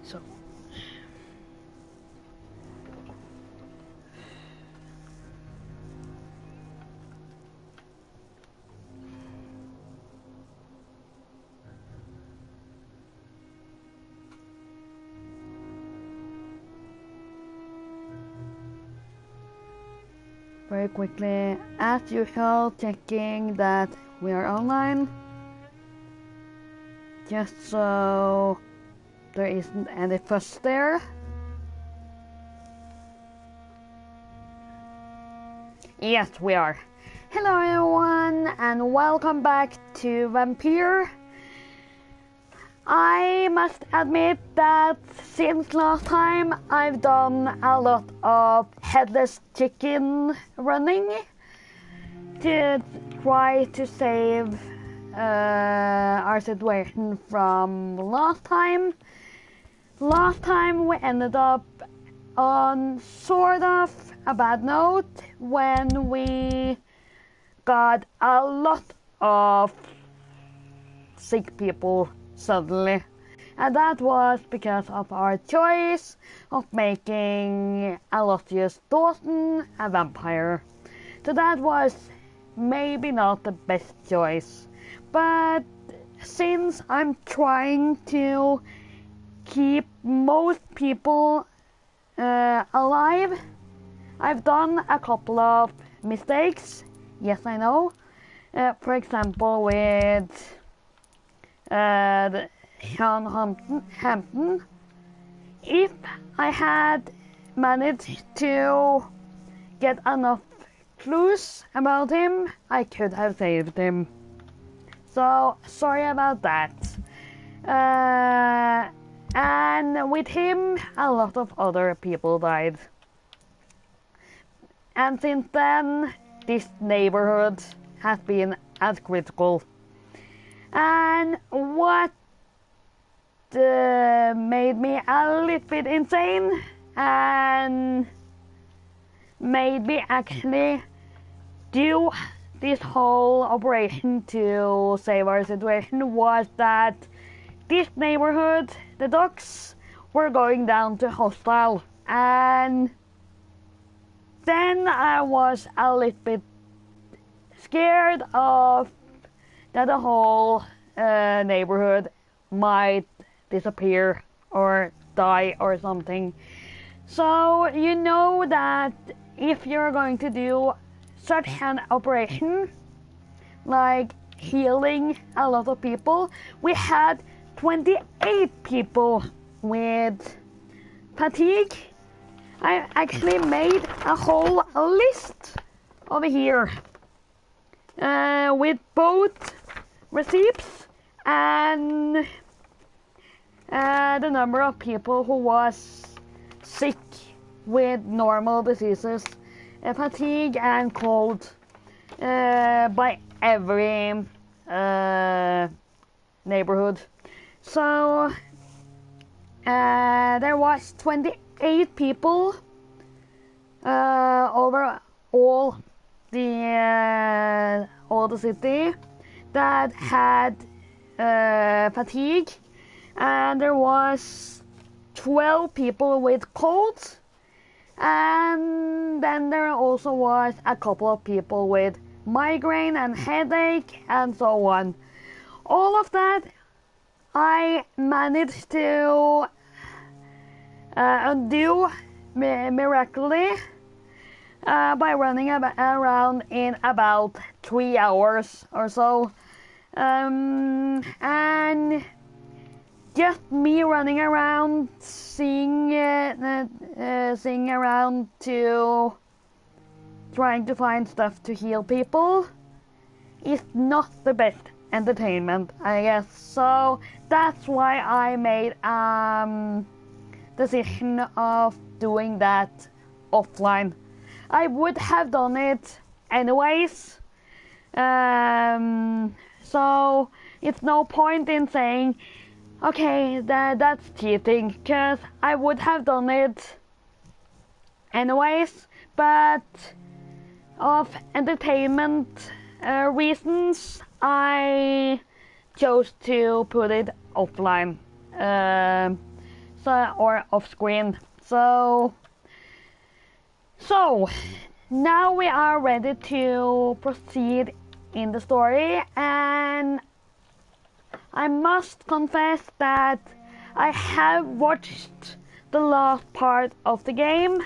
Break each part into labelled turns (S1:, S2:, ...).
S1: So. Very quickly, as usual, checking that we are online, just so there isn't any fuss there. Yes, we are. Hello everyone, and welcome back to Vampyr. I must admit that since last time I've done a lot of headless chicken running to try to save our situation from last time. Last time we ended up on sort of a bad note when we got a lot of sick people suddenly, and that was because of our choice of making Aloysius Dawson a vampire. So that was maybe not the best choice, but since I'm trying to keep most people alive, I've done a couple of mistakes. Yes, I know. For example, with Sean Hampton. If I had managed to get enough clues about him, I could have saved him. So, sorry about that. And with him, a lot of other people died. And since then, this neighborhood has been as critical. And what made me a little bit insane and made me actually do this whole operation to save our situation was that this neighborhood, the docks, were going down to hostile, and then I was a little bit scared of that the whole neighborhood might disappear or die or something. So you know that if you're going to do such an operation, like healing a lot of people, we had 28 people with fatigue. I actually made a whole list over here with both receipts and the number of people who was sick with normal diseases, fatigue and cold, by every neighborhood. So there was 28 people over all the city that had fatigue, and there was 12 people with colds, and then there also was a couple of people with migraine and headache and so on. All of that I managed to undo miraculously by running around in about 3 hours or so. And just me running around, seeing around to trying to find stuff to heal people is not the best entertainment, I guess. So that's why I made decision of doing that offline. I would have done it anyways. So it's no point in saying, okay, that's cheating, because I would have done it anyways, but of entertainment reasons, I chose to put it offline. or off screen. So now we are ready to proceed in the story, and I must confess that I have watched the last part of the game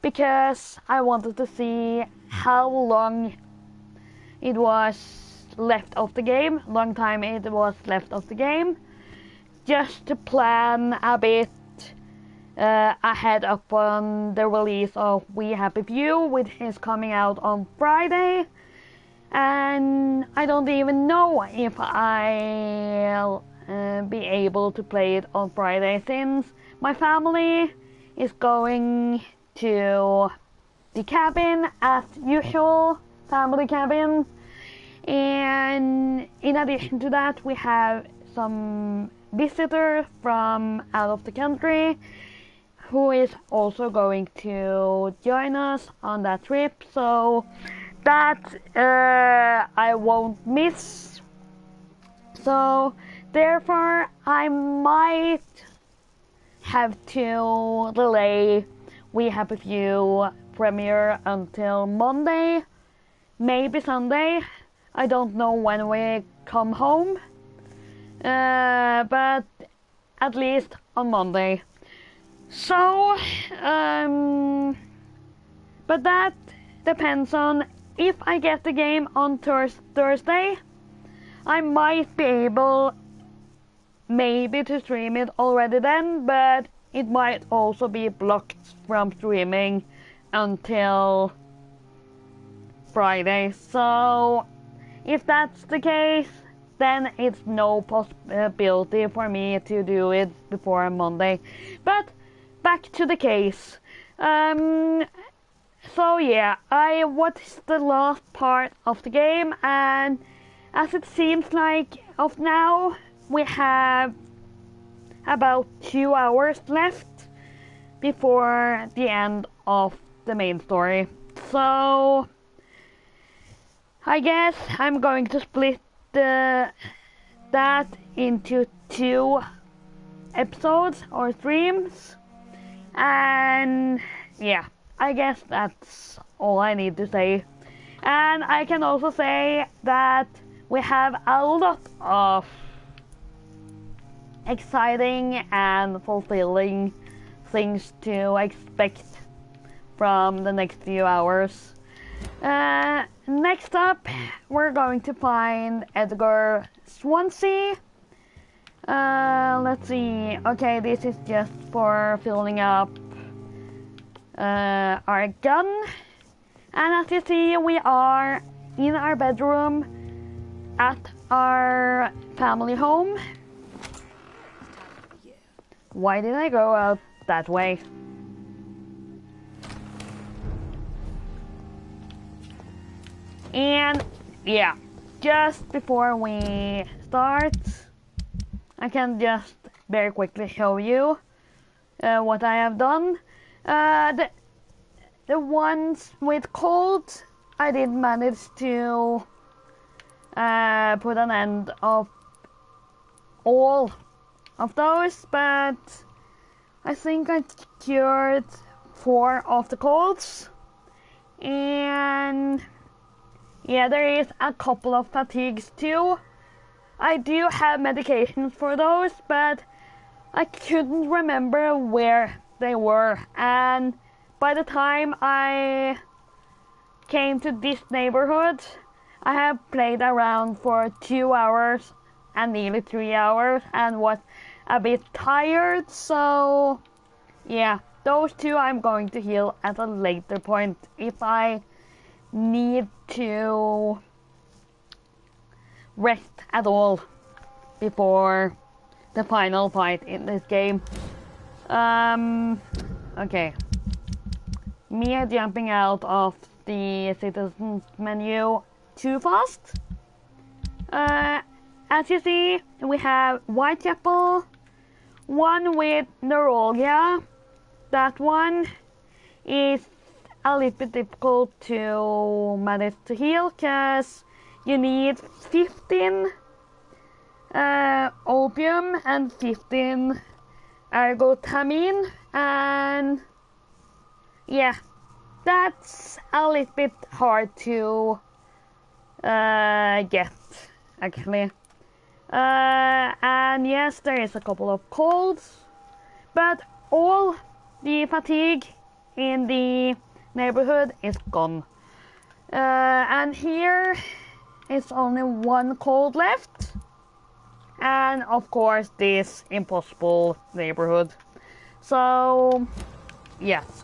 S1: because I wanted to see how long it was left of the game, long time it was left of the game, just to plan a bit ahead upon the release of We Happy Few, which is coming out on Friday. And I don't even know if I'll be able to play it on Friday, since my family is going to the cabin as usual, family cabin. And in addition to that, we have some visitors from out of the country who is also going to join us on that trip, so that I won't miss. So therefore I might have to delay We Happy Few premiere until Monday, maybe Sunday. I don't know when we come home, but at least on Monday. So, but that depends on if I get the game on Thursday. I might be able maybe to stream it already then, but it might also be blocked from streaming until Friday. So if that's the case, then it's no possibility for me to do it before Monday. But back to the case. So yeah, I watched the last part of the game, and as it seems like of now, we have about 2 hours left before the end of the main story. So I guess I'm going to split that into 2 episodes or streams, and yeah, I guess that's all I need to say. And I can also say that we have a lot of exciting and fulfilling things to expect from the next few hours. Next up, we're going to find Edgar Swansea. Let's see. Okay, this is just for filling up our gun. And as you see, we are in our bedroom at our family home. Why did I go out that way? And yeah, just before we start, I can just very quickly show you what I have done. The ones with cold, I did manage to put an end of all of those, but I think I cured 4 of the colds. And yeah, there is a couple of fatigues too. I do have medications for those, but I couldn't remember where they were. And by the time I came to this neighborhood, I have played around for 2 hours and nearly 3 hours and was a bit tired. So yeah, those 2 I'm going to heal at a later point if I need to rest at all before the final fight in this game. Okay. Me jumping out of the citizens menu too fast. As you see, we have Whitechapel, one with neuralgia. That one is a little bit difficult to manage to heal because you need 15 opium and 15 ergotamine, and yeah, that's a little bit hard to get, actually. And yes, there is a couple of colds, but all the fatigue in the neighborhood is gone. And here is only one cold left, and of course this impossible neighborhood. So yes.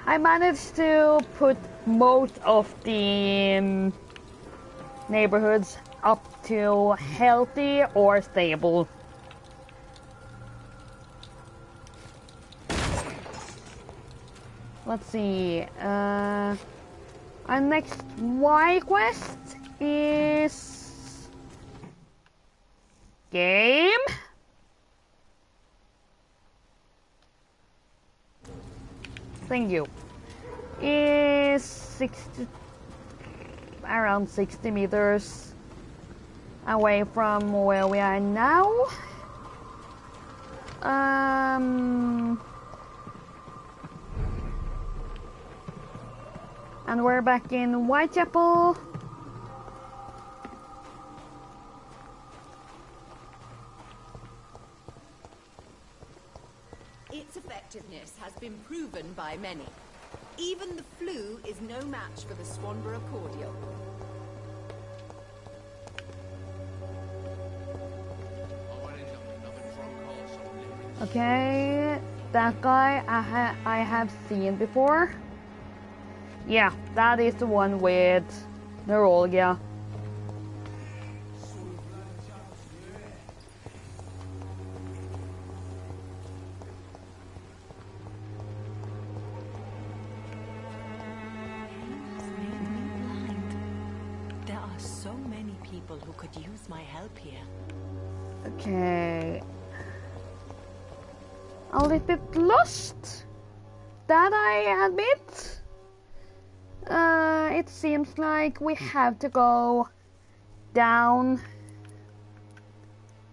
S1: I managed to put most of the neighborhoods up to healthy or stable. Let's see. Our next Y quest is game. Thank you. Is around 60 meters away from where we are now. And we're back in Whitechapel.
S2: Its effectiveness has been proven by many. Even the flu is no match for the Swanborough cordial.
S1: Okay, that guy I have seen before. Yeah, that is the one with neuralgia.
S2: There are so many people who could use my help here.
S1: Okay. A little bit lost, that I admit. It seems like we have to go down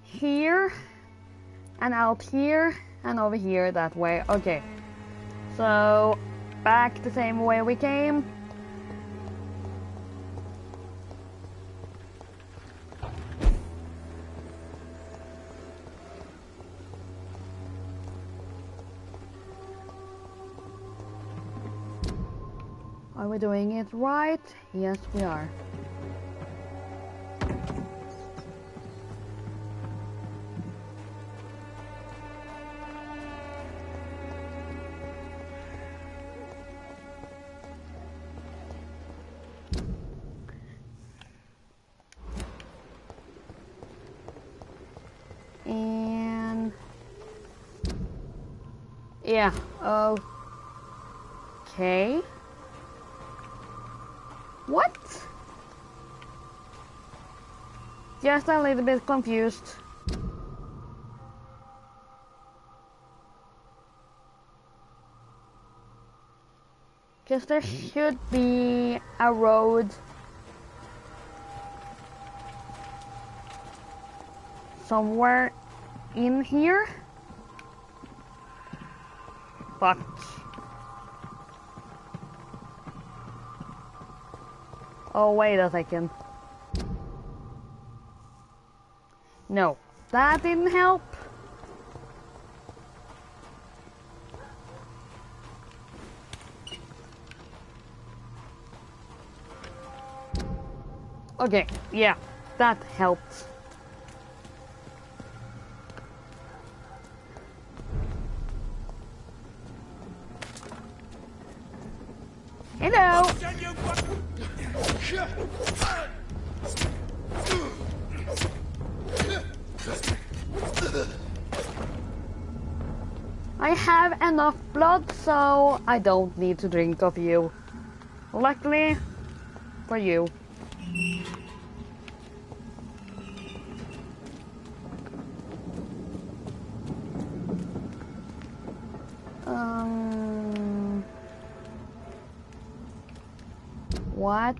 S1: here and out here and over here that way. Okay, so back the same way we came. Are we doing it right? Yes, we are. And yeah, okay. What? Just a little bit confused. Because there should be a road somewhere in here. Fuck. Oh, wait a second. No, that didn't help. Okay, yeah, that helped. Hello. I have enough blood, so I don't need to drink of you. Luckily for you. What?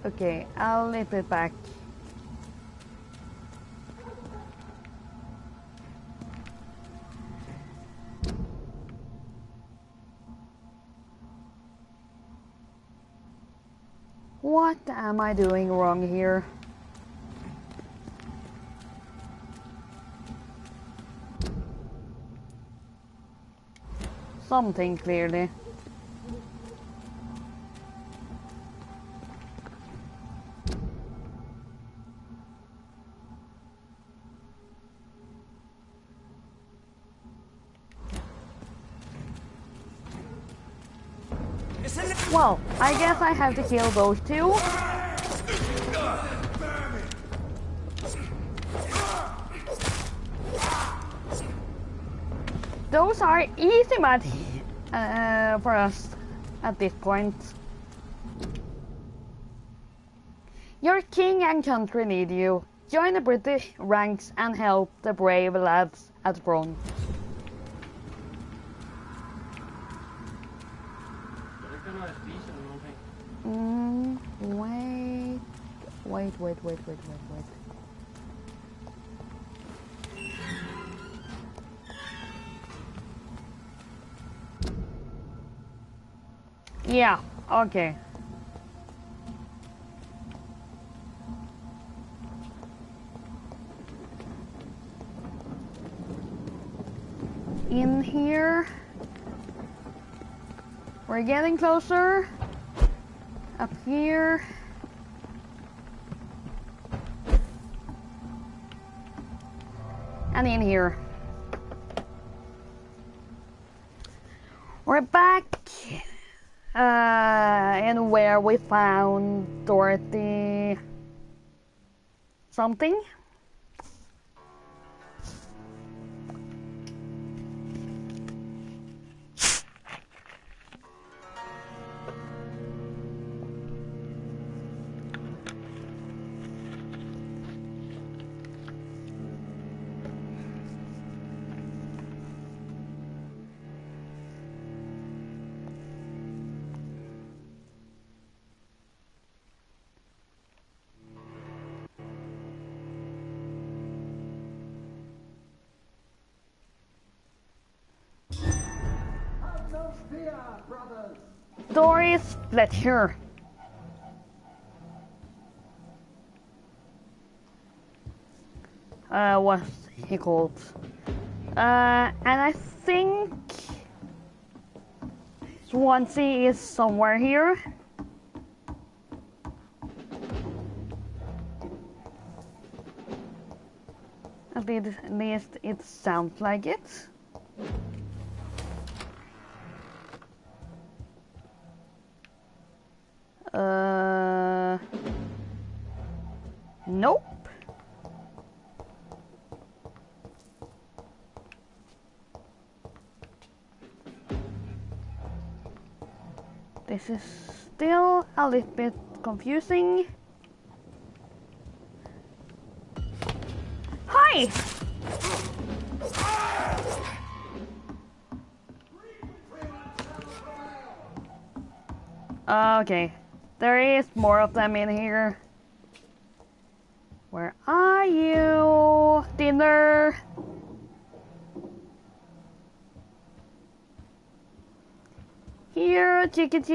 S1: Okay, I'll leave it back. What am I doing wrong here? Something clearly. Well, I guess I have to kill those two. Those are easy mud for us at this point. Your king and country need you. Join the British ranks and help the brave lads at front. Wait. Yeah, okay. In here. We're getting closer. Up here. And in here. We're back. And where we found Dorothy something. Doris Fletcher. What's he called? And I think Swansea is somewhere here. At least it sounds like it. Nope. This is still a little bit confusing. Hi! Okay, there is more of them in here. Where are you? Dinner! Here, chicken.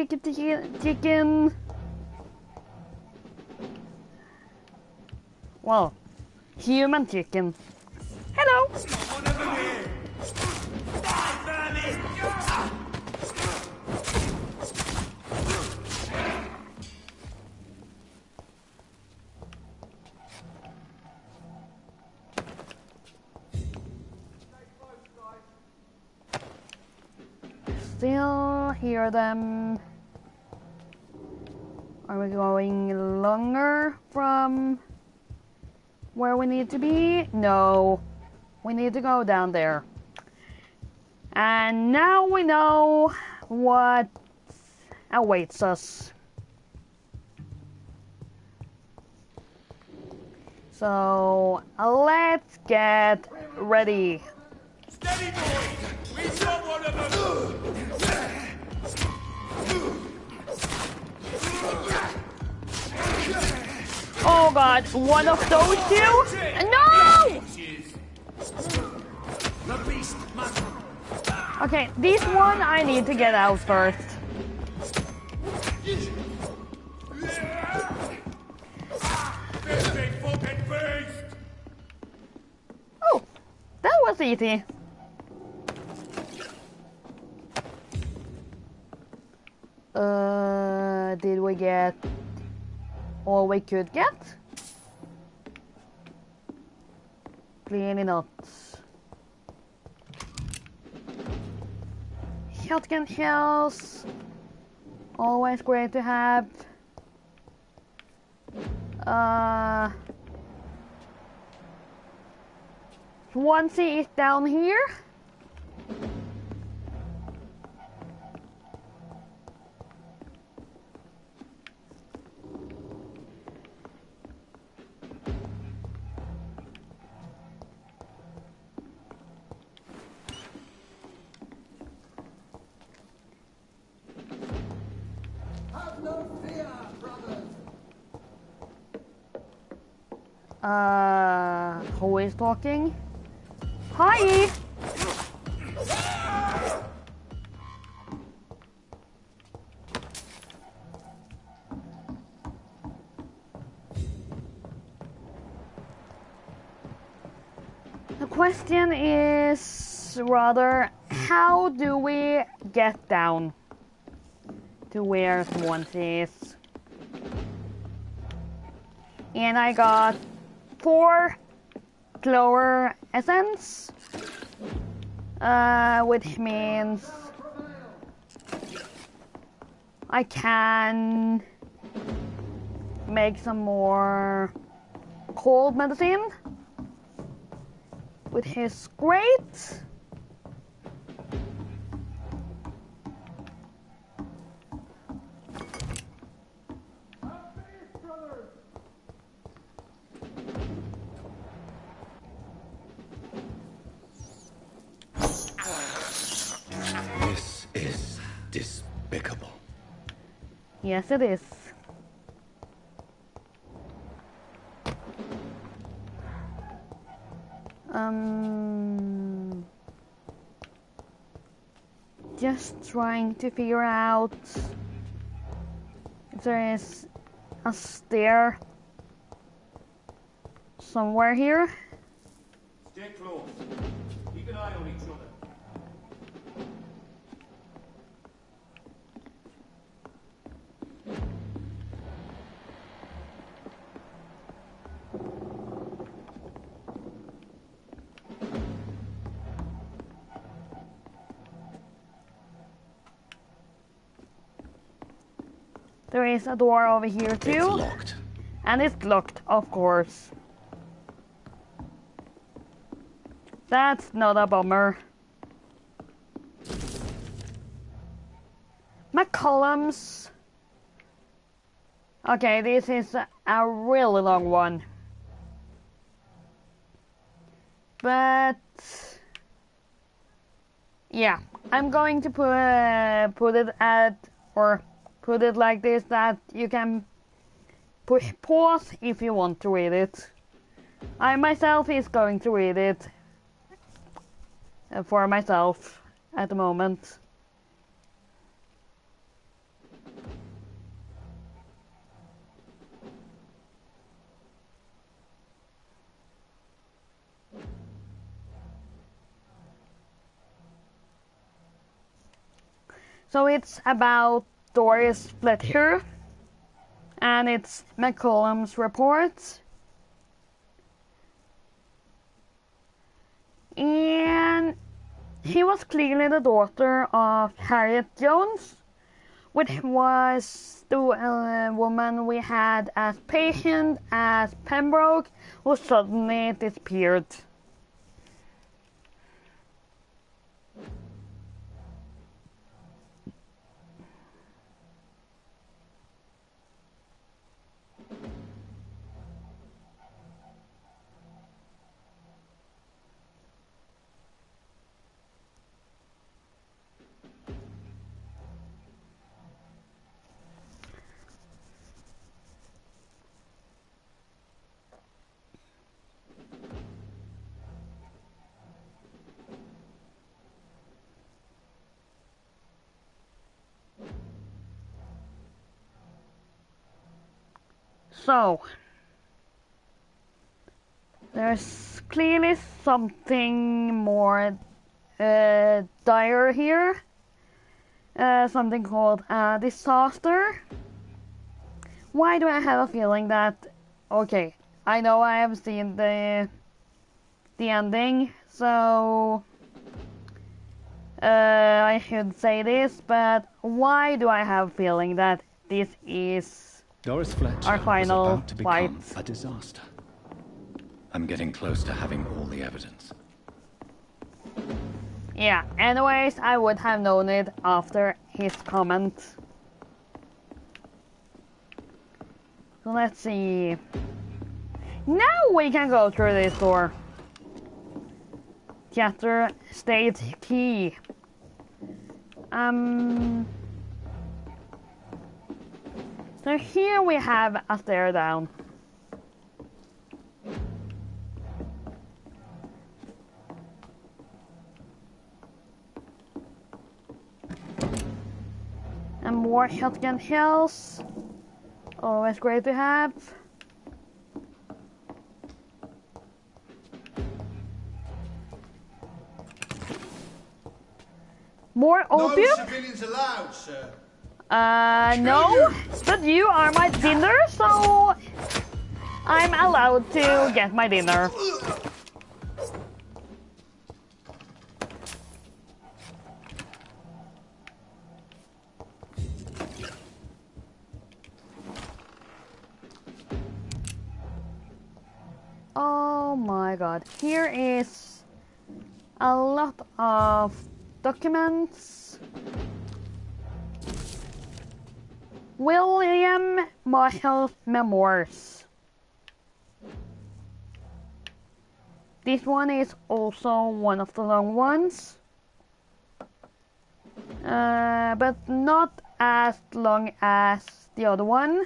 S1: Well, human chicken. Hello! Still hear them. Are we going longer from where we need to be? No, we need to go down there. And now we know what awaits us. So let's get ready.
S3: Steady, boys! We've got one of
S1: Oh god, one of those two? No! Okay, this one I need to get out first. Oh, that was easy. Did we get all we could get? Clearly not. Shotgun shells. Always great to have. Swansea is down here. Who is talking? Hi! The question is rather, how do we get down to where Swansea is? And I got 4 clover essence, which means I can make some more cold medicine, which is great.
S3: This is despicable.
S1: Yes, it is. Just trying to figure out if there is a stair somewhere here.
S4: Stay close. Keep an eye on each other.
S1: There is a door over here too.
S3: It's locked.
S1: And it's locked, of course. That's not a bummer. McCollum's. Okay, this is a really long one. But yeah, I'm going to put it at, or put it like this, that you can push pause if you want to read it. I myself is going to read it for myself at the moment. So it's about Doris Fletcher, and it's McCollum's report. And she was clearly the daughter of Harriet Jones, which was the woman we had as patient as Pembroke, who suddenly disappeared. So, there's clearly something more dire here. Something called a disaster. Why do I have a feeling that... Okay, I know I have seen the ending, so I should say this, but why do I have a feeling that this is
S3: Doris Fletcher
S1: our final
S3: was about to become
S1: fight?
S3: a disaster. I'm getting close to having all the evidence.
S1: Yeah, anyways, I would have known it after his comment. So let's see. Now we can go through this door. Chapter state key. So here we have a stair down. And more shotgun shells. Always great to have. More opium?
S4: No civilians allowed, sir.
S1: No, but you are my dinner, so I'm allowed to get my dinner. Oh my god, here is a lot of documents. William Marshall's memoirs. This one is also one of the long ones, but not as long as the other one.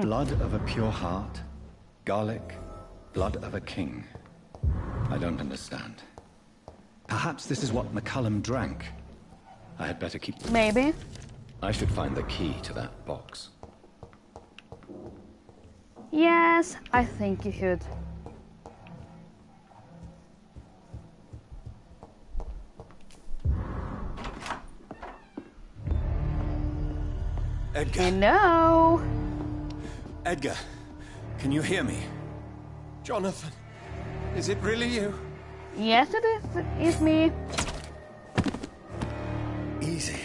S3: Blood of a pure heart, garlic, blood of a king. I don't understand. Perhaps this is what McCullum drank. I had better keep...
S1: Maybe.
S3: I should find the key to that box.
S1: Yes, I think you should.
S3: Edgar.
S1: Hello.
S3: Edgar, can you hear me?
S5: Jonathan, is it really you?
S1: Yes, it is. It's me.
S3: Easy.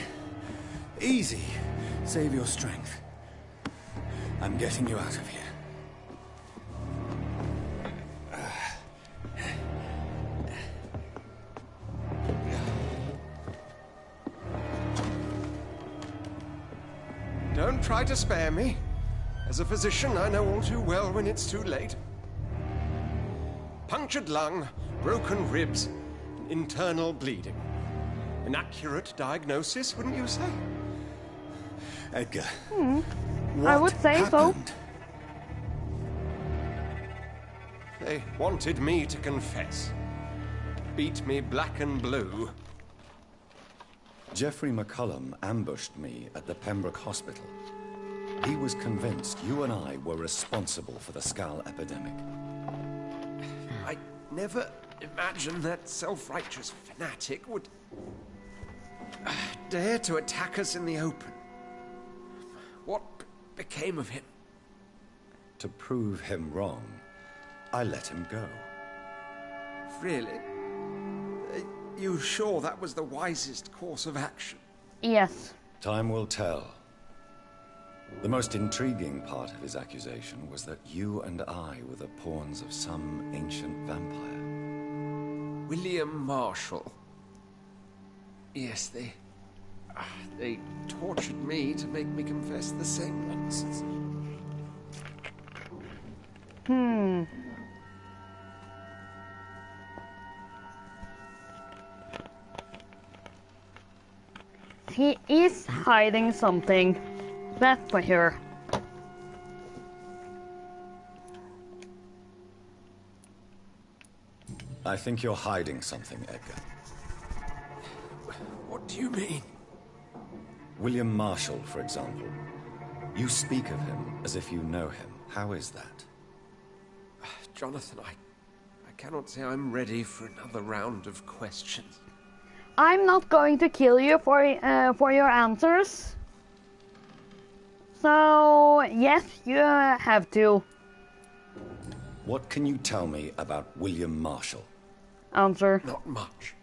S3: Easy. Save your strength. I'm getting you out of here.
S5: Don't try to spare me. As a physician, I know all too well when it's too late. Punctured lung, broken ribs, internal bleeding. An accurate diagnosis, wouldn't you say?
S3: Edgar.
S1: I would say so.
S3: happened?
S5: They wanted me to confess. Beat me black and blue.
S3: Jeffrey McCullum ambushed me at the Pembroke Hospital. He was convinced you and I were responsible for the Skal epidemic.
S5: I never imagined that self-righteous fanatic would dare to attack us in the open. What became of him?
S3: To prove him wrong, I let him go.
S5: Really? Are you sure that was the wisest course of action?
S1: Yes.
S3: Time will tell. The most intriguing part of his accusation was that you and I were the pawns of some ancient vampire.
S5: William Marshall. Yes, they tortured me to make me confess the same nonsense.
S1: he is hiding something. That's for sure.
S3: I think you're hiding something, Edgar.
S5: What do you mean?
S3: William Marshall, for example. You speak of him as if you know him. How is that?
S5: Jonathan, I cannot say I'm ready for another round of questions.
S1: I'm not going to kill you for your answers. So, yes, you have to
S3: What can you tell me about William Marshall?
S1: answer.
S5: Not much.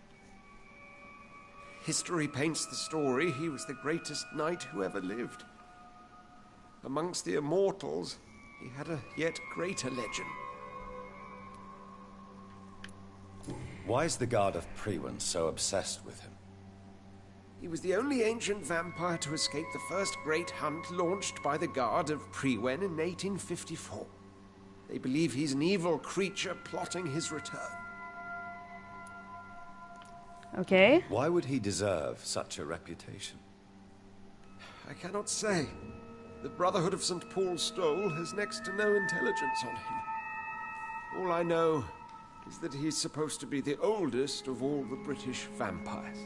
S5: History paints the story he was the greatest knight who ever lived. Amongst the immortals, he had a yet greater legend.
S3: Why is the Guard of Priwen so obsessed with him?
S5: He was the only ancient vampire to escape the first great hunt launched by the Guard of Priwen in 1854. They believe he's an evil creature plotting his return.
S1: Okay.
S3: Why would he deserve such a reputation?
S5: I cannot say. The Brotherhood of St. Paul's Stole has next to no intelligence on him. All I know is that he's supposed to be the oldest of all the British vampires.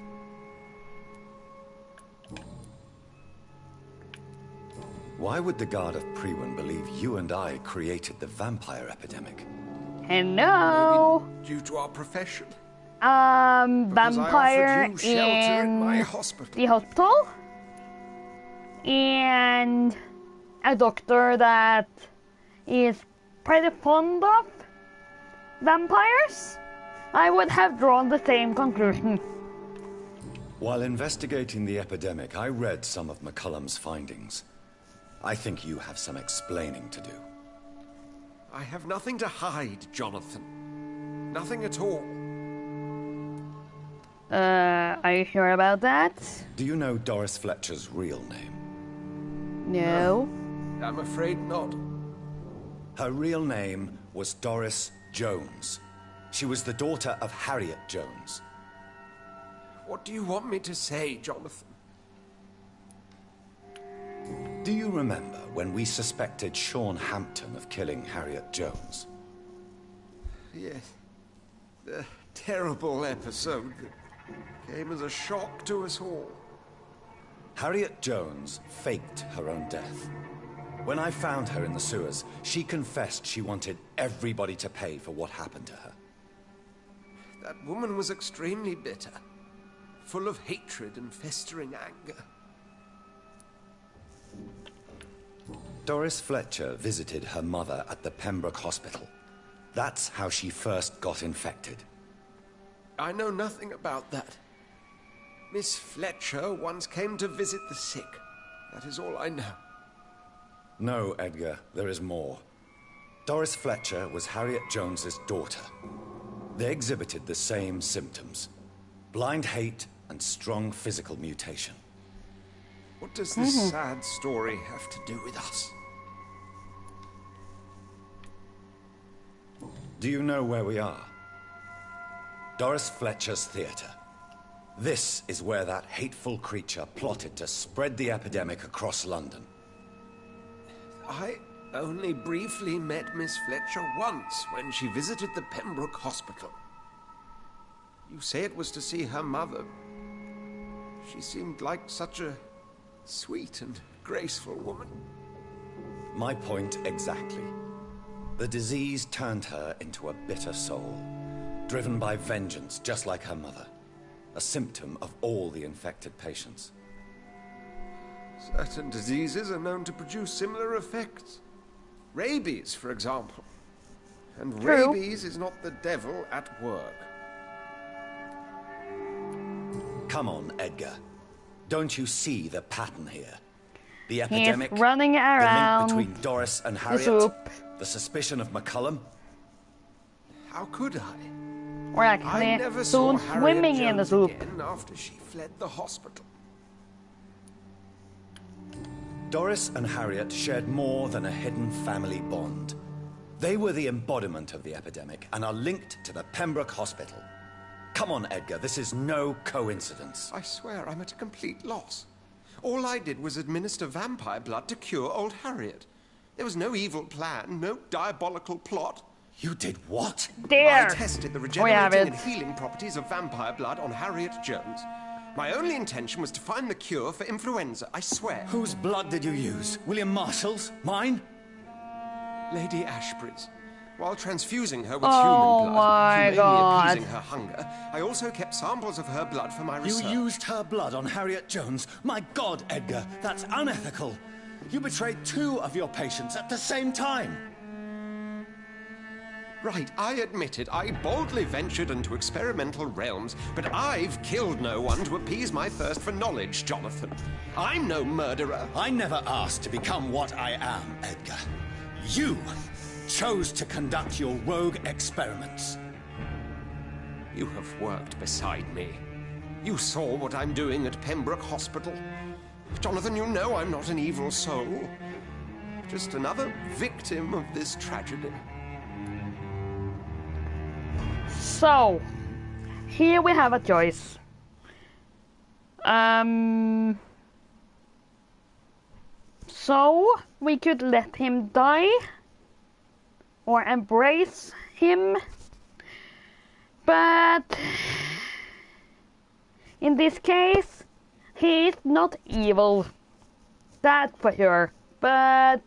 S3: Why would the Guard of Priwen believe you and I created the vampire epidemic?
S1: Hello.
S5: Maybe due to our profession. Because
S1: Vampire
S5: I offered you shelter in my
S1: in
S5: hospital.
S1: the hospital, and a doctor that is pretty fond of vampires. I would have drawn the same conclusion.
S3: While investigating the epidemic, I read some of McCullum's findings. I think you have some explaining to do.
S5: I have nothing to hide, Jonathan. Nothing at all.
S1: Are you sure about that?
S3: Do you know Doris Fletcher's real name?
S1: No.
S5: I'm afraid not.
S3: Her real name was Doris Jones. She was the daughter of Harriet Jones.
S5: What do you want me to say, Jonathan?
S3: Do you remember when we suspected Sean Hampton of killing Harriet Jones?
S5: Yes. The terrible episode that came as a shock to us all.
S3: Harriet Jones faked her own death. When I found her in the sewers, she confessed she wanted everybody to pay for what happened to her.
S5: That woman was extremely bitter, full of hatred and festering anger.
S3: Doris Fletcher visited her mother at the Pembroke Hospital. That's how she first got infected.
S5: I know nothing about that. Miss Fletcher once came to visit the sick. That is all I know.
S3: No, Edgar, there is more. Doris Fletcher was Harriet Jones's daughter. They exhibited the same symptoms: blind hate and strong physical mutation.
S5: What does this sad story have to do with us?
S3: Do you know where we are? Doris Fletcher's theater. This is where that hateful creature plotted to spread the epidemic across London.
S5: I only briefly met Miss Fletcher once when she visited the Pembroke Hospital. You say it was to see her mother. She seemed like such a sweet and graceful woman.
S3: My point exactly. The disease turned her into a bitter soul, driven by vengeance just like her mother. A symptom of all the infected patients.
S5: Certain diseases are known to produce similar effects. Rabies, for example. And
S1: True.
S5: rabies is not the devil at work.
S3: Come on, Edgar. Don't you see the pattern here? The
S1: He's
S3: epidemic,
S1: running
S3: the
S1: around
S3: link between Doris and
S1: the
S3: Harriet,
S1: soup.
S3: the suspicion of McCullum.
S5: How could I?
S1: Or
S5: I
S1: actually
S5: never saw
S1: soon
S5: Harriet
S1: swimming in the
S5: Jones
S1: soup.
S5: again after she fled the hospital.
S3: Doris and Harriet shared more than a hidden family bond. They were the embodiment of the epidemic and are linked to the Pembroke Hospital. Come on, Edgar, this is no coincidence.
S5: I swear I'm at a complete loss. All I did was administer vampire blood to cure old Harriet. There was no evil plan, no diabolical plot.
S3: You did what?
S1: There.
S5: I tested the
S1: We have
S5: regenerating and
S1: it.
S5: healing properties of vampire blood on Harriet Jones. My only intention was to find the cure for influenza, I swear.
S3: Whose blood did you use? William Marshall's? Mine?
S5: Lady Ashbury's. While transfusing her with
S1: Oh
S5: human blood,
S1: my
S5: humanely
S1: God.
S5: appeasing her hunger, I also kept samples of her blood for my research.
S3: You used her blood on Harriet Jones? My God, Edgar, that's unethical. You betrayed 2 of your patients at the same time.
S5: Right, I admit it. I boldly ventured into experimental realms, but I've killed no one to appease my thirst for knowledge, Jonathan. I'm no murderer.
S3: I never asked to become what I am, Edgar. You chose to conduct your rogue experiments.
S5: You have worked beside me. You saw what I'm doing at Pembroke Hospital. Jonathan, you know I'm not an evil soul. Just another victim of this tragedy.
S1: So, here we have a choice. So, we could let him die, or embrace him, but in this case, he is not evil, that's for sure, but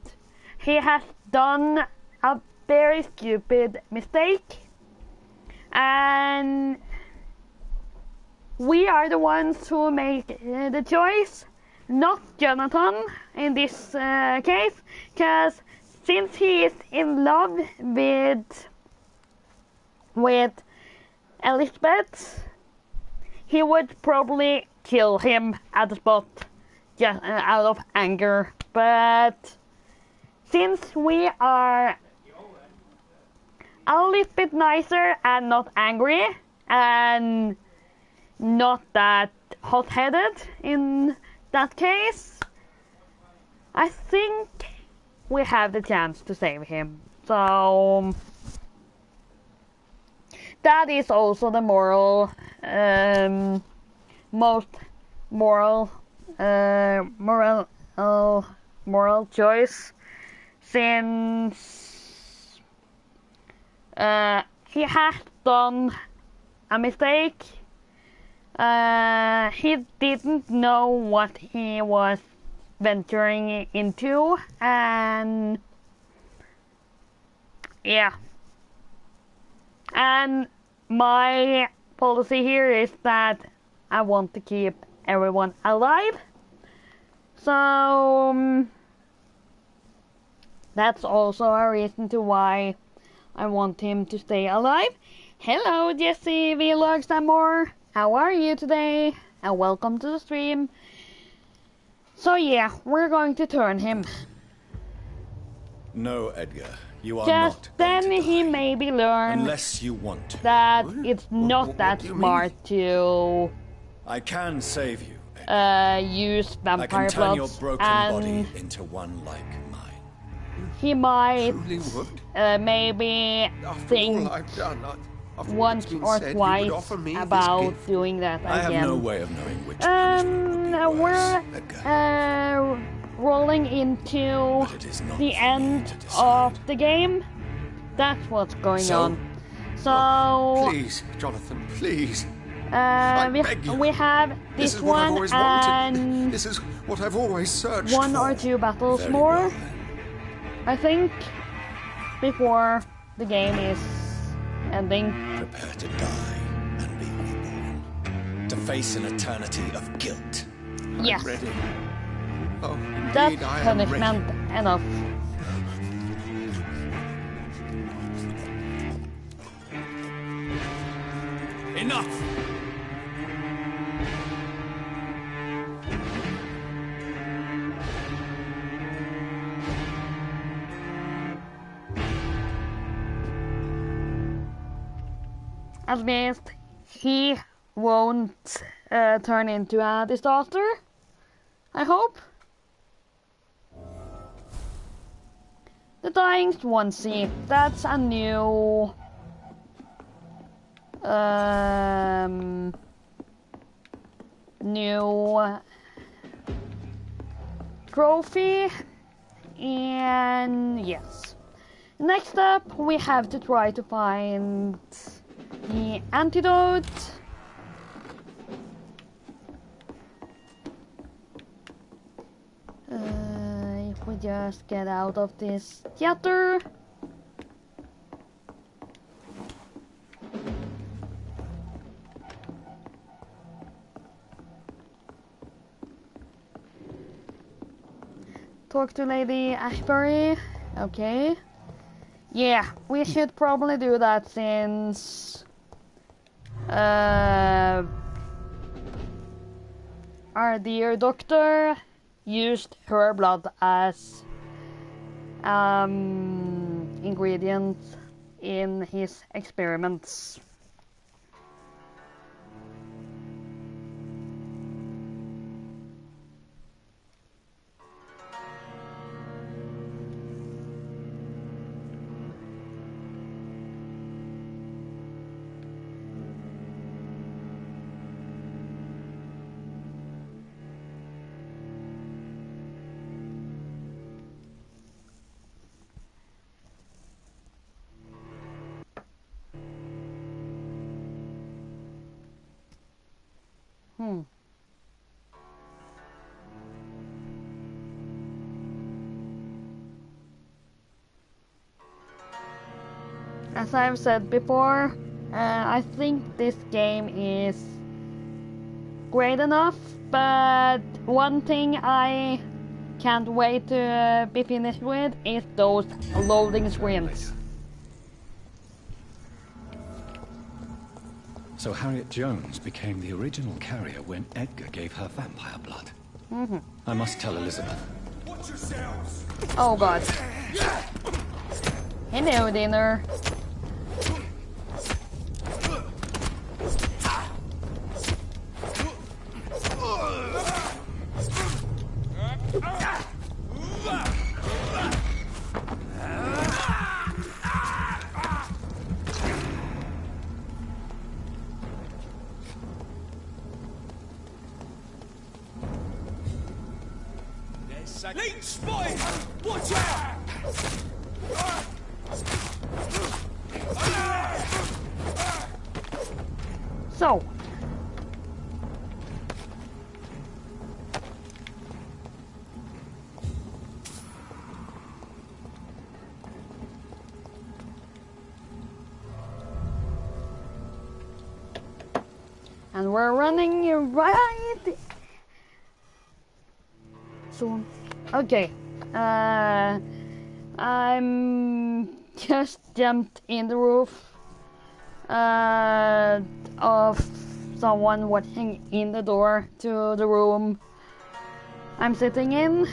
S1: he has done a very stupid mistake. And we are the ones who make the choice, not Jonathan in this case, because since he is in love with Elizabeth, he would probably kill him at the spot, just out of anger. But since we are a little bit nicer and not angry and not that hot-headed in that case, I think we have the chance to save him. So that is also the most moral choice, since he has done a mistake. He didn't know what he was venturing into, and yeah. And my policy here is that I want to keep everyone alive. So that's also a reason to why I want him to stay alive. Hello, Jesse Vlogs and more. How are you today? And welcome to the stream. So yeah, we're going to turn him.
S3: No, Edgar, you are
S1: Just
S3: not
S1: then
S3: going to
S1: he
S3: die.
S1: maybe learn
S3: Unless you want to.
S1: that it's not
S5: What
S1: that
S5: do you
S1: smart to
S3: I can save you, Edgar.
S1: use
S3: I can
S1: vampire
S3: turn your
S1: bloods,
S3: broken
S1: and
S3: body into one like mine.
S1: he might
S5: Truly would.
S1: maybe
S5: After
S1: think
S5: all I've done, after
S1: once
S5: what's been
S1: or
S5: said, you
S1: twice
S5: would offer me this
S1: about
S5: gift.
S1: doing that
S3: I have
S1: again.
S3: no way of knowing which punishment would be worse, Edgar.
S1: We're rolling into
S3: But it is not
S1: the
S3: for me
S1: end
S3: to decide.
S1: of the game. That's what's going
S3: So?
S1: on. So
S5: Please, Jonathan, please. I beg you.
S1: we have
S5: This
S1: this
S5: is what I've
S1: one
S5: always wanted.
S1: and
S5: This is what I've always searched
S1: one
S5: for.
S1: or two battles
S3: Very
S1: more,
S3: well, then.
S1: I think, before the game is ending.
S3: Prepare to die and be reborn. To face an eternity of guilt.
S1: Yes,
S5: Ready. Oh, indeed,
S1: that's
S5: I am ready.
S1: punishment enough.
S3: Enough!
S1: At least he won't turn into a disaster, I hope. The Dying Swansea, that's a new new trophy, and yes. Next up, we have to try to find the antidote. If we just get out of this theater. Talk to Lady Ashbury. Okay. Yeah, we should probably do that since our dear doctor used her blood as ingredient in his experiments. As I've said before, I think this game is great enough, but one thing I can't wait to be finished with is those loading screens.
S3: So Harriet Jones became the original carrier when Edgar gave her vampire blood. I must tell Elizabeth.
S4: Watch yourselves!
S1: Oh god. Hello, dinner.
S4: Letsplays! Watch out!
S1: So. And we're running right soon. Okay. I'm just jumped in the roof of someone watching in the door to the room I'm sitting in.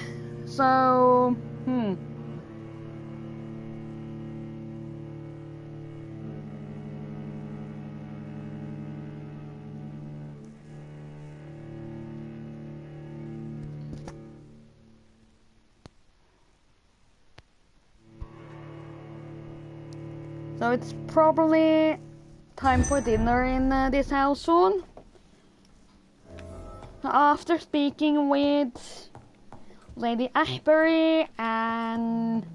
S1: So, So it's probably time for dinner in this house soon. After speaking with Lady Ashbury and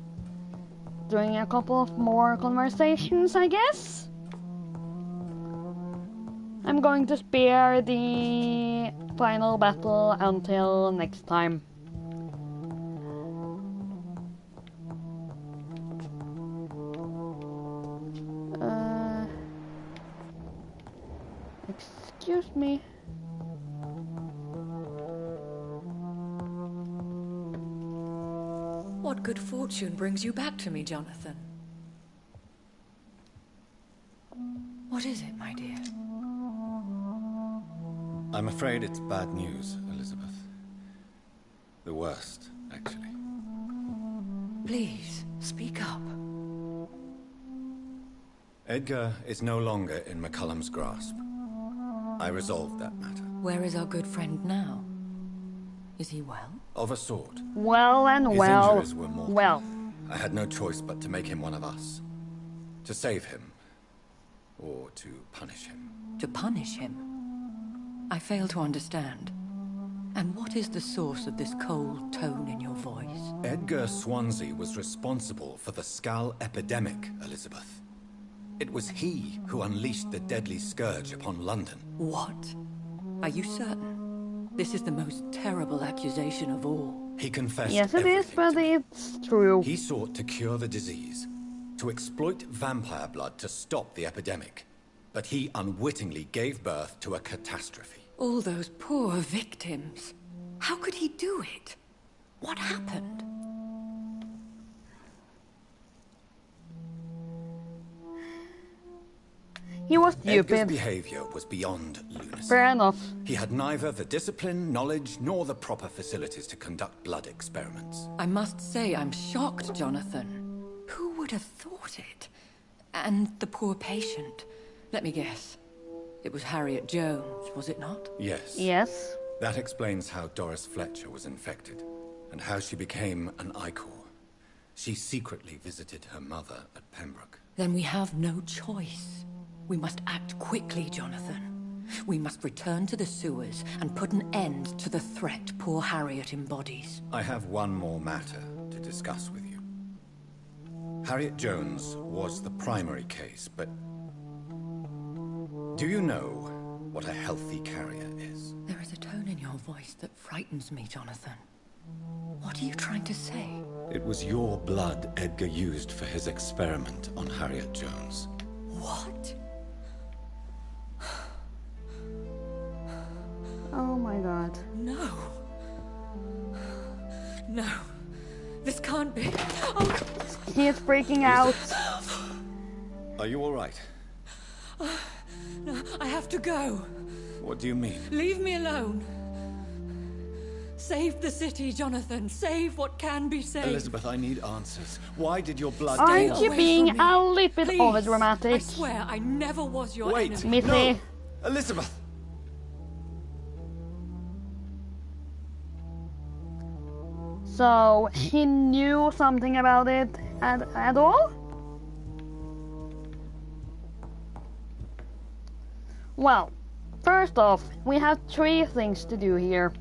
S1: doing a couple of more conversations, I guess, I'm going to spare the final battle until next time. Excuse me.
S6: What good fortune brings you back to me, Jonathan? What is it, my dear?
S3: I'm afraid it's bad news, Elizabeth. The worst, actually.
S6: Please, speak up.
S3: Edgar is no longer in McCullum's grasp. I resolved that matter.
S6: Where is our good friend now? Is he well?
S3: Of a sort.
S1: Well and
S3: His
S1: well.
S3: injuries were mortal.
S1: Well.
S3: I had no choice but to make him one of us. To save him, or to punish him.
S6: To punish him? I fail to understand. And what is the source of this cold tone in your voice?
S3: Edgar Swansea was responsible for the Skull epidemic, Elizabeth. It was he who unleashed the deadly scourge upon London.
S6: What? Are you certain? This is the most terrible accusation of all.
S3: He confessed
S1: Yes, it is,
S3: everything
S1: but
S3: to me.
S1: it's true.
S3: He sought to cure the disease, to exploit vampire blood to stop the epidemic. But he unwittingly gave birth to a catastrophe.
S6: All those poor victims. How could he do it? What happened?
S1: He was
S3: Edgar's
S1: stupid.
S3: behavior was beyond lunacy.
S1: Fair enough.
S3: He had neither the discipline, knowledge, nor the proper facilities to conduct blood experiments.
S6: I must say I'm shocked, Jonathan. Who would have thought it? And the poor patient. Let me guess. It was Harriet Jones, was it not?
S3: Yes.
S1: Yes.
S3: That explains how Doris Fletcher was infected, and how she became an Icor. She secretly visited her mother at Pembroke.
S6: Then we have no choice. We must act quickly, Jonathan. We must return to the sewers and put an end to the threat poor Harriet embodies.
S3: I have one more matter to discuss with you. Harriet Jones was the primary case, but do you know what a healthy carrier is?
S6: There is a tone in your voice that frightens me, Jonathan. What are you trying to say?
S3: It was your blood Edgar used for his experiment on Harriet Jones.
S6: What?
S1: Oh my god.
S6: No. No. This can't be. Oh,
S1: He is freaking out.
S3: Are you all right?
S6: no, I have to go.
S3: What do you mean?
S6: Leave me alone. Save the city, Jonathan. Save what can be saved.
S3: Elizabeth, I need answers. Why did your blood...
S1: Aren't you
S6: away
S1: being
S6: from me.
S1: a little bit
S6: Please.
S1: overdramatic?
S6: I swear I never was your
S3: Wait!
S6: enemy.
S1: Missy.
S3: No! Elizabeth!
S1: So, he knew something about it at all? Well, first off, we have 3 things to do here.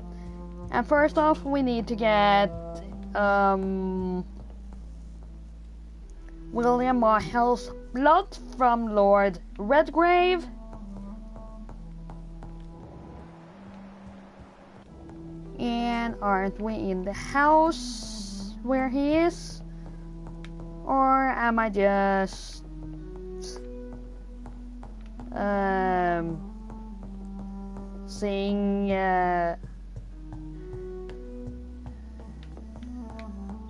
S1: And first off, we need to get William Marshall's blood from Lord Redgrave. And aren't we in the house where he is? Or am I just seeing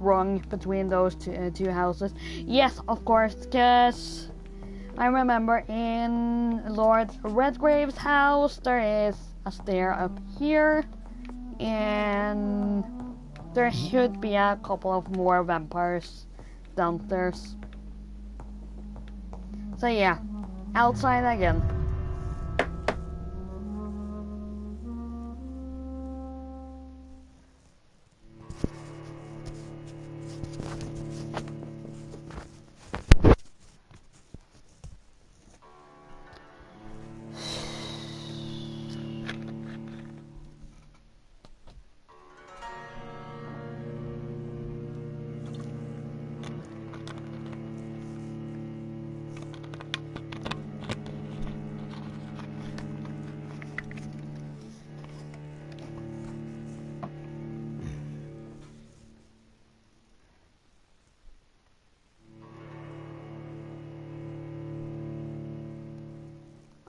S1: wrong between those two houses? Yes, of course, because I remember in Lord Redgrave's house there is a stair up here, and there should be a couple of more vampires downstairs. So yeah, outside again.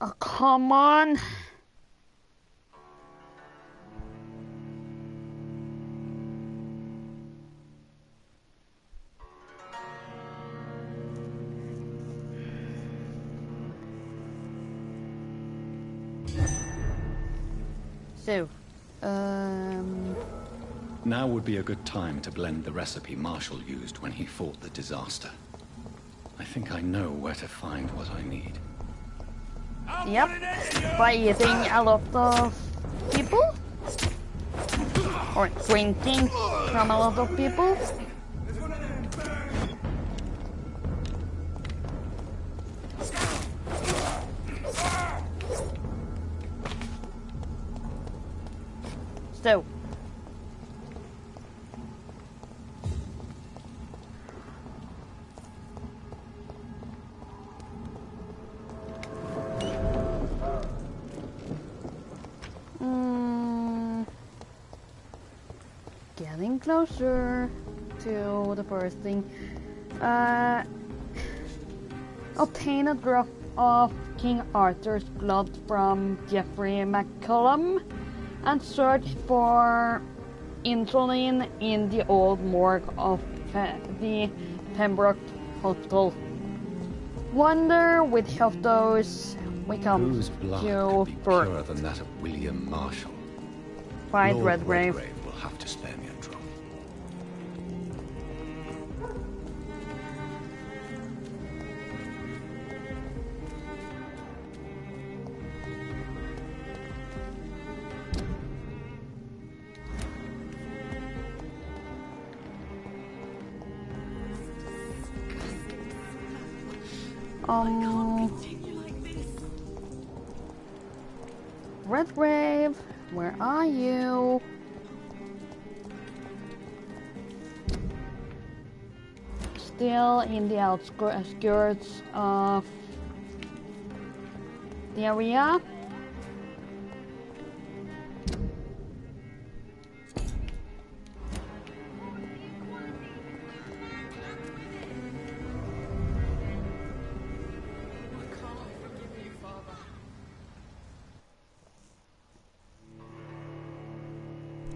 S1: Oh, come on. So,
S3: Now would be a good time to blend the recipe Marshall used when he fought the disaster. I think I know where to find what I need.
S1: yep, by eating a lot of people, or drinking from a lot of people. So. Getting closer to the first thing. Obtain a drop of King Arthur's blood from Geoffrey McCullum and search for insulin in the old morgue of the Pembroke Hospital. Wonder which of those we come
S3: Whose blood
S1: to
S3: could be
S1: first.
S3: purer than that of William Marshall?
S1: Fight
S3: Lord
S1: Redgrave.
S3: Redgrave will have to spare me a drop.
S1: Redgrave, where are you? Still in the outskirts of the area.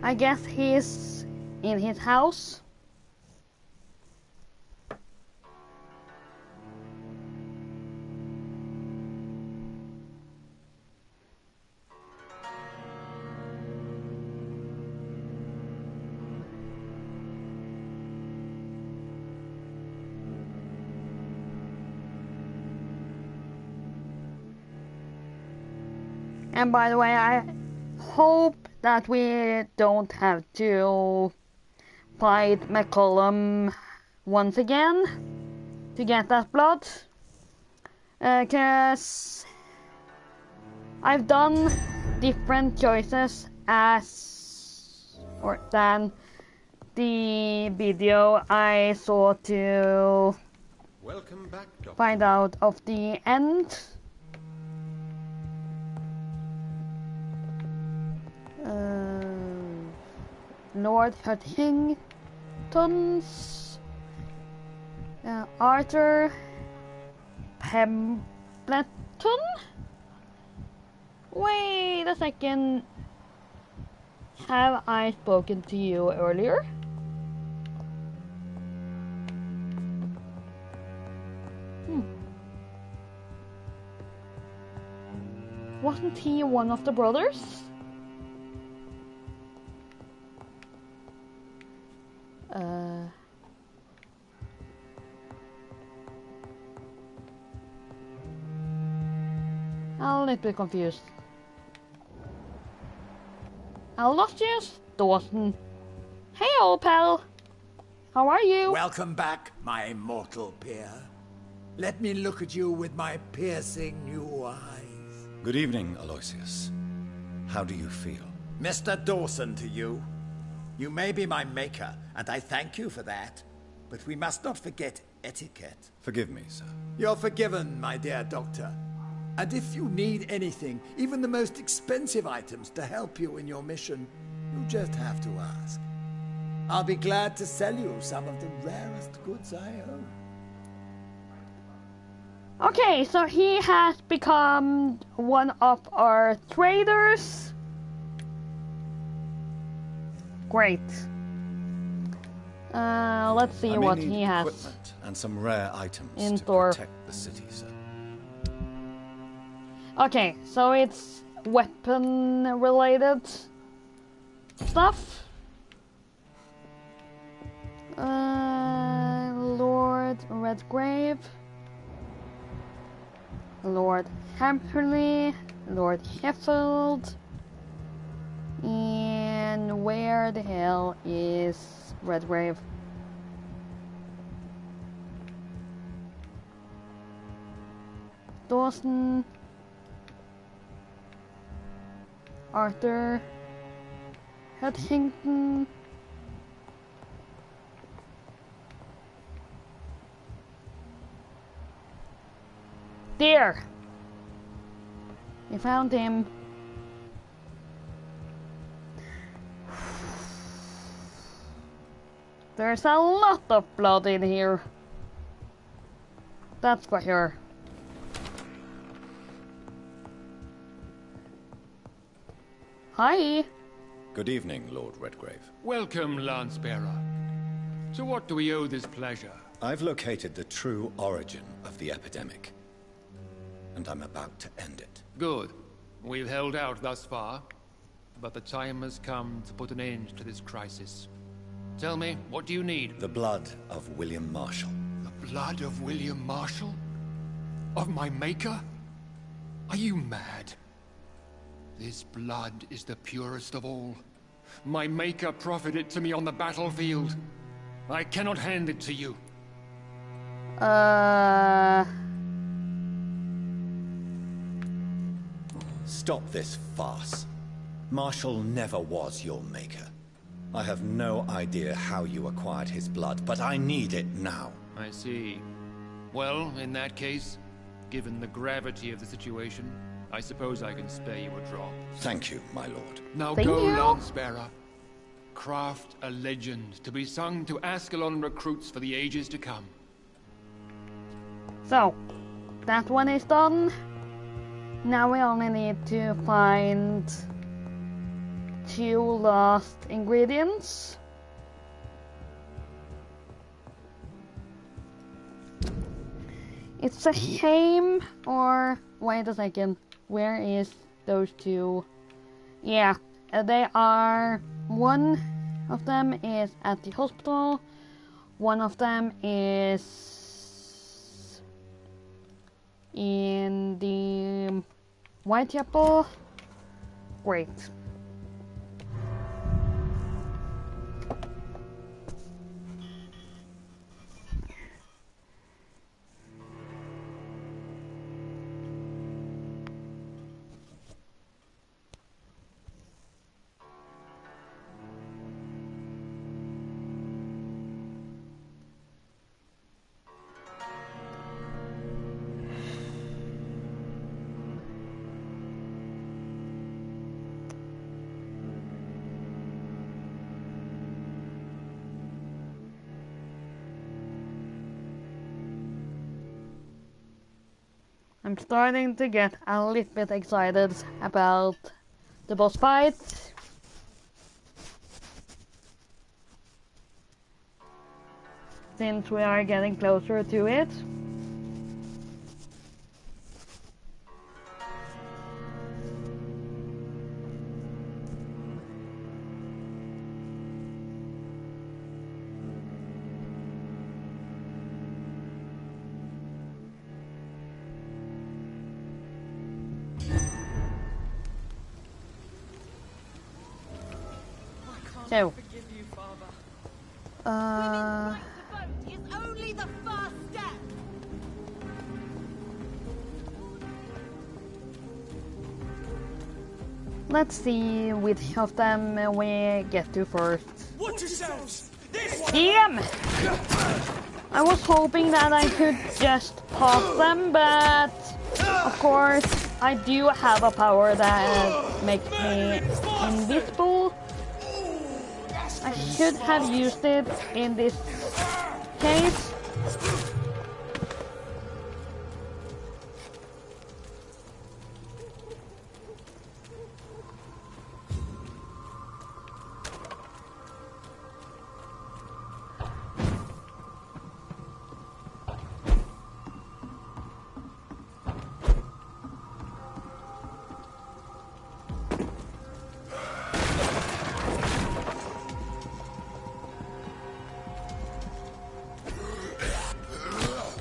S1: I guess he's in his house. And by the way, I hope that we don't have to fight McCullum once again to get that blood. Cause I've done different choices than the video I saw to
S5: Welcome back, Doctor.
S1: find out of the end. Lord Huntington's Arthur Pembleton? Wait a second. Have I spoken to you earlier? Wasn't he one of the brothers? I'm a little bit confused. Aloysius Dawson. Hey, old pal. How are you?
S7: Welcome back, my mortal peer. Let me look at you with my piercing new eyes.
S3: Good evening, Aloysius. How do you feel?
S7: Mr. Dawson to you. You may be my maker, and I thank you for that. But we must not forget etiquette.
S3: Forgive me, sir.
S7: You're forgiven, my dear doctor. And if you need anything, even the most expensive items to help you in your mission, you just have to ask. I'll be glad to sell you some of the rarest goods I own.
S1: Okay, so he has become one of our traders. Great. Let's see what he has.
S3: Equipment and some rare items
S1: in
S3: to
S1: store.
S3: protect the city, sir.
S1: Okay, so it's weapon-related stuff. Lord Redgrave, Lord Hamperley, Lord Sheffield, and where the hell is Redgrave? Dawson, Hutchington. There! We found him. There's a lot of blood in here. That's for sure. Hi.
S3: Good evening, Lord Redgrave.
S8: Welcome, Lance-Bearer. To what do we owe this pleasure?
S3: I've located the true origin of the epidemic, and I'm about to end it.
S8: Good. We've held out thus far, but the time has come to put an end to this crisis. Tell me, what do you need?
S3: The blood of William Marshall.
S8: The blood of William Marshall? Of my maker? Are you mad? This blood is the purest of all. My maker proffered it to me on the battlefield. I cannot hand it to you.
S3: Stop this farce. Marshall never was your maker. I have no idea how you acquired his blood, but I need it now.
S8: I see. Well, in that case, given the gravity of the situation, I suppose I can spare you a drop.
S3: Thank you, my lord.
S8: Now
S1: Thank
S8: go,
S1: you.
S8: Lance-Bearer. Craft a legend to be sung to Ascalon recruits for the ages to come.
S1: So, that one is done. Now we only need to find 2 last ingredients. It's a shame, or wait a second, where is those 2? Yeah, they are, one of them is at the hospital, one of them is in the Whitechapel. Great. I'm starting to get a little bit excited about the boss fight. Since we are getting closer to it. So,
S2: It's only the first step.
S1: let's see which of them we get to first.
S4: Watch yourselves! This one!
S1: Damn! I was hoping that I could just pass them, but of course I do have a power that makes me invisible. I should have used it in this case.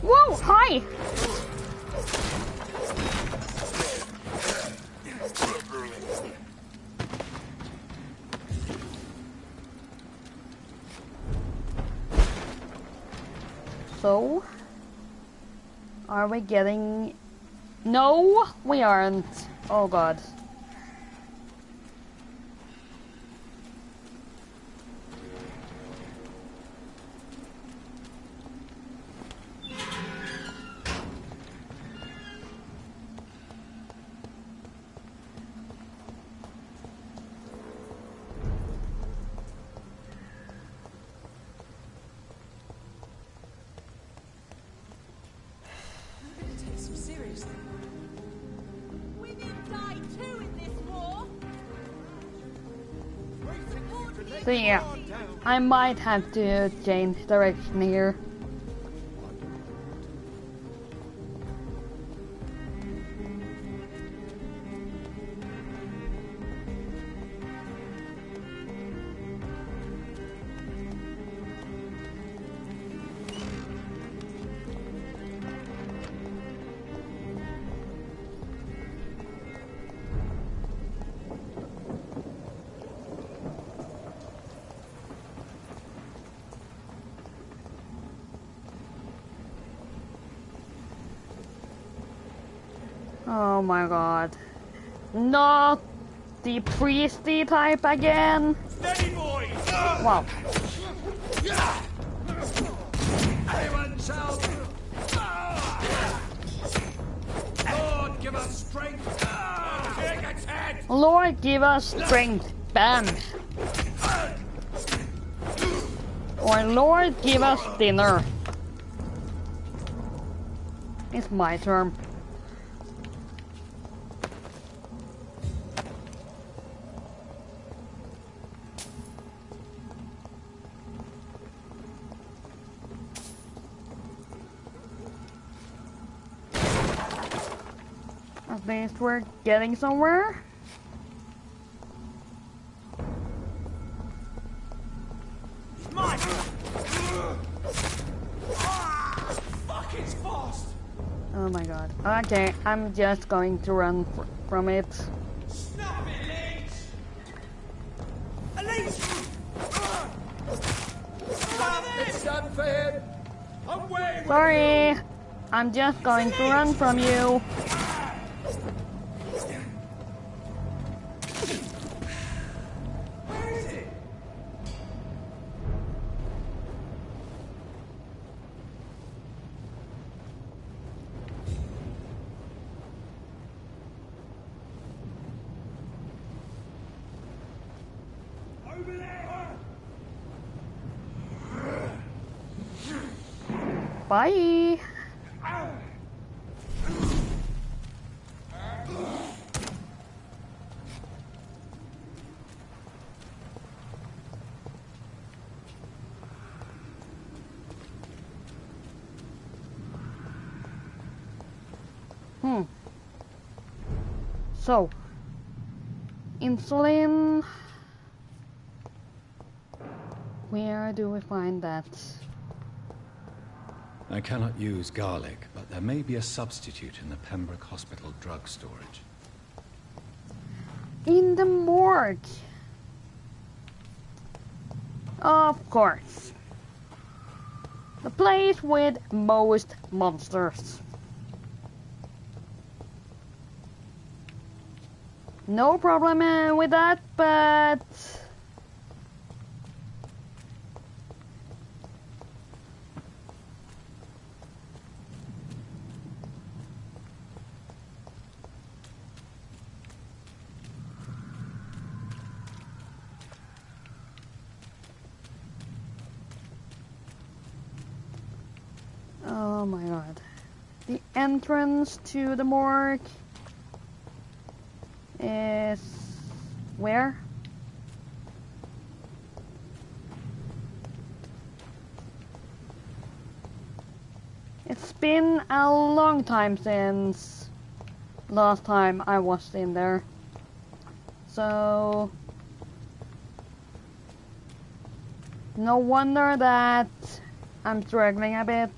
S1: Whoa, hi! So, are we getting... No, we aren't. Oh god.
S2: Women die too in this war.
S1: So yeah, I might have to change direction here. Oh my god. Not the priesty type again.
S4: Steady, boys!
S1: Wow.
S7: Anyone shout! Lord, give us strength!
S4: Kick its head!
S1: Lord, give us strength. Bam. Or Lord, give us dinner. It's my turn. At least we're getting somewhere.
S4: Fuck, it's fast!
S1: Oh my god. Okay, I'm just going to run from it.
S4: Snap it, Leech! Leech!
S7: It's done for him!
S4: I'm waiting!
S1: Sorry. I'm just going to run from you.
S4: Where is it? Over there!
S1: Bye. So, insulin. Where do we find that?
S3: I cannot use garlic, but there may be a substitute in the Pembroke Hospital drug storage.
S1: In the morgue. Of course. The place with most monsters. No problem with that, but... Oh my god. The entrance to the morgue is where? It's been a long time since last time I was in there. So no wonder that I'm struggling a bit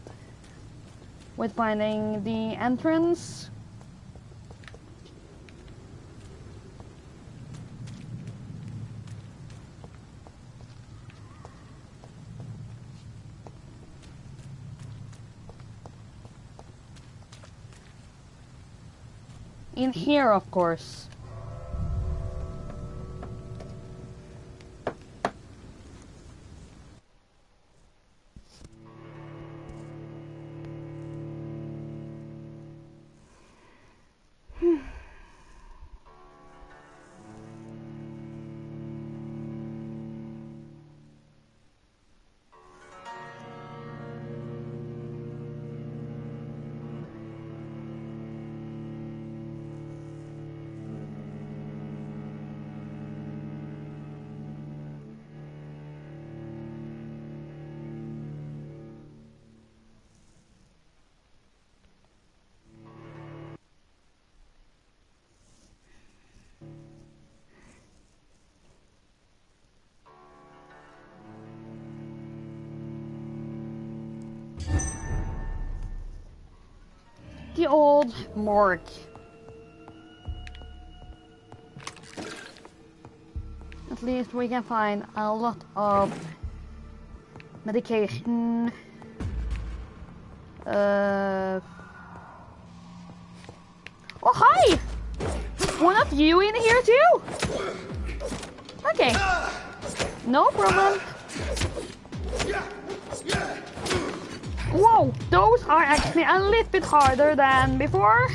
S1: with finding the entrance. In here, of course. the old morgue. At least we can find a lot of medication. Oh, hi! One of you in here too? Okay. No problem. Whoa, those are actually a little bit harder than before.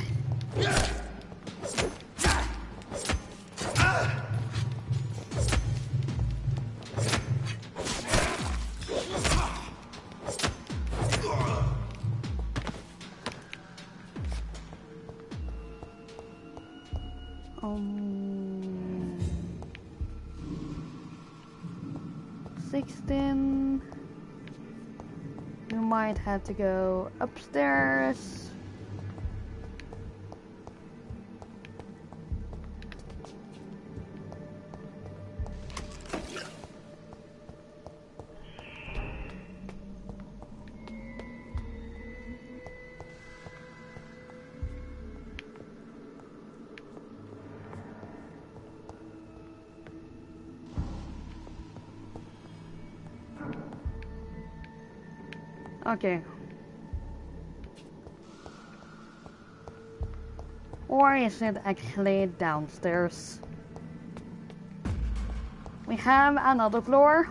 S1: Um, 16. You might have to go upstairs. Okay. Or is it actually downstairs? We have another floor.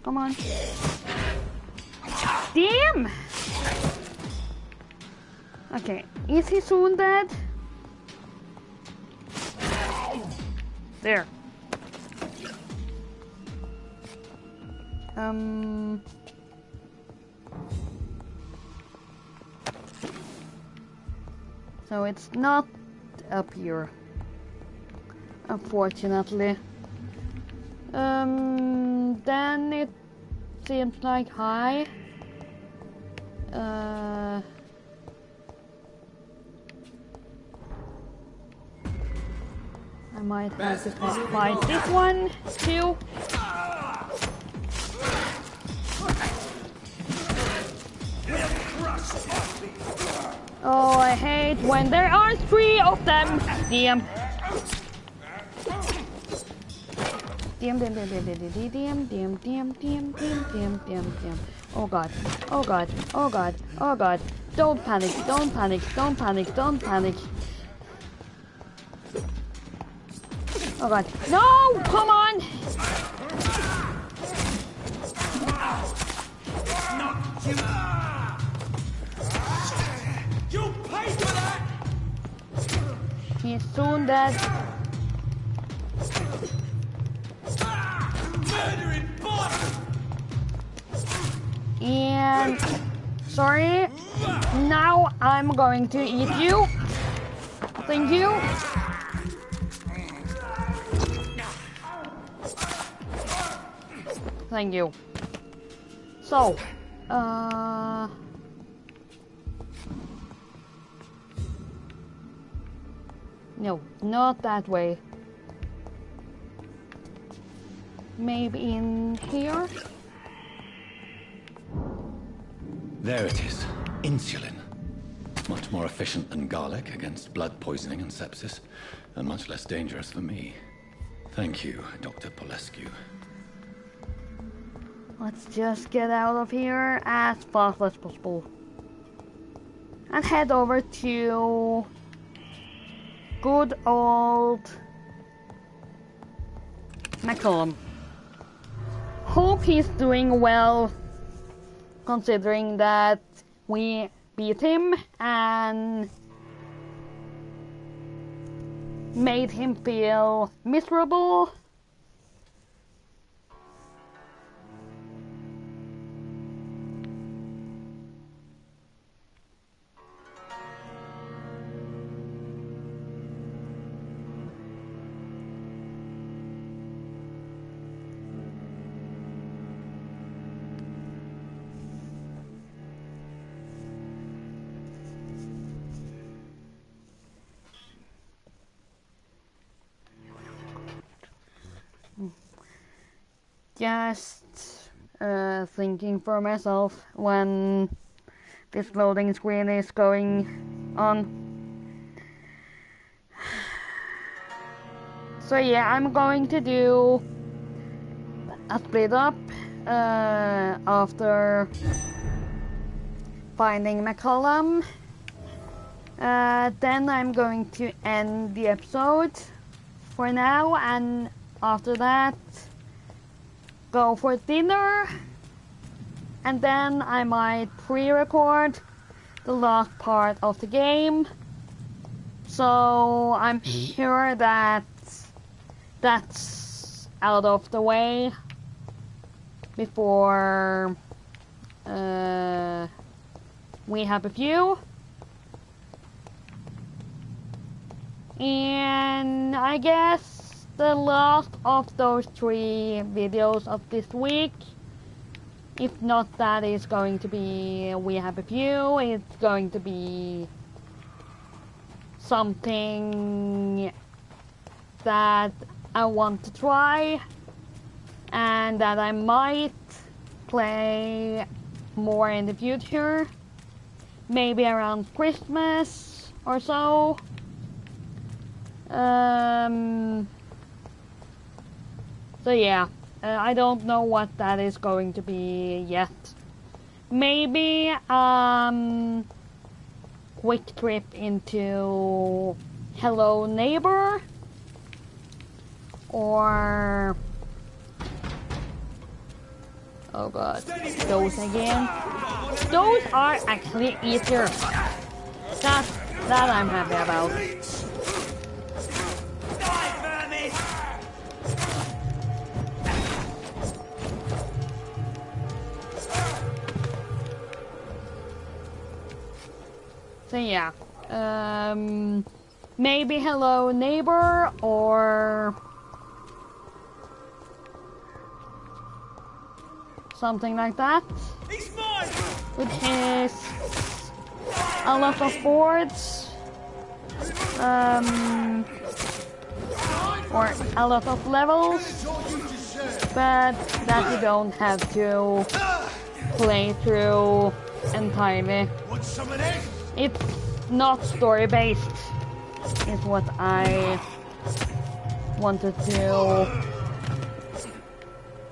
S1: Come on. Damn! Okay, is he soon dead? There. So it's not up here, unfortunately. Then it seems like high. I might have to fight this one too. Oh, I hate when there are 3 of them. Damn. Damn. Oh god. Oh god. Oh god. Oh god. Don't panic. Don't panic. Don't panic. Don't panic. Oh god. No! Come on!
S4: You pay for that!
S1: He's soon dead.
S4: Murdering bastard!
S1: And sorry. Now I'm going to eat you. Thank you. Thank you. So, no, not that way. Maybe in here?
S3: There it is. Insulin. Much more efficient than garlic against blood poisoning and sepsis, and much less dangerous for me. Thank you, Dr. Polescu.
S1: Let's just get out of here as fast as possible. And head over to good old McCollum. Hope he's doing well, considering that we beat him and made him feel miserable. just thinking for myself when this loading screen is going on. So yeah, I'm going to do a split up after finding McCollum. Then I'm going to end the episode for now, and after that go for dinner, and then I might pre-record the last part of the game, so I'm sure that that's out of the way before we have a few. And I guess the last of those 3 videos of this week, if not that, is going to be We Have a Few. It's going to be something that I want to try and that I might play more in the future, maybe around Christmas or so. So yeah, I don't know what that is going to be yet. Maybe quick trip into Hello Neighbor, or oh god, those again. Those are actually easier. That I'm happy about. So yeah, maybe Hello Neighbor, or something like that, which is a lot of boards, or a lot of levels, but that you don't have to play through entirely. It's not story-based, is what I wanted to,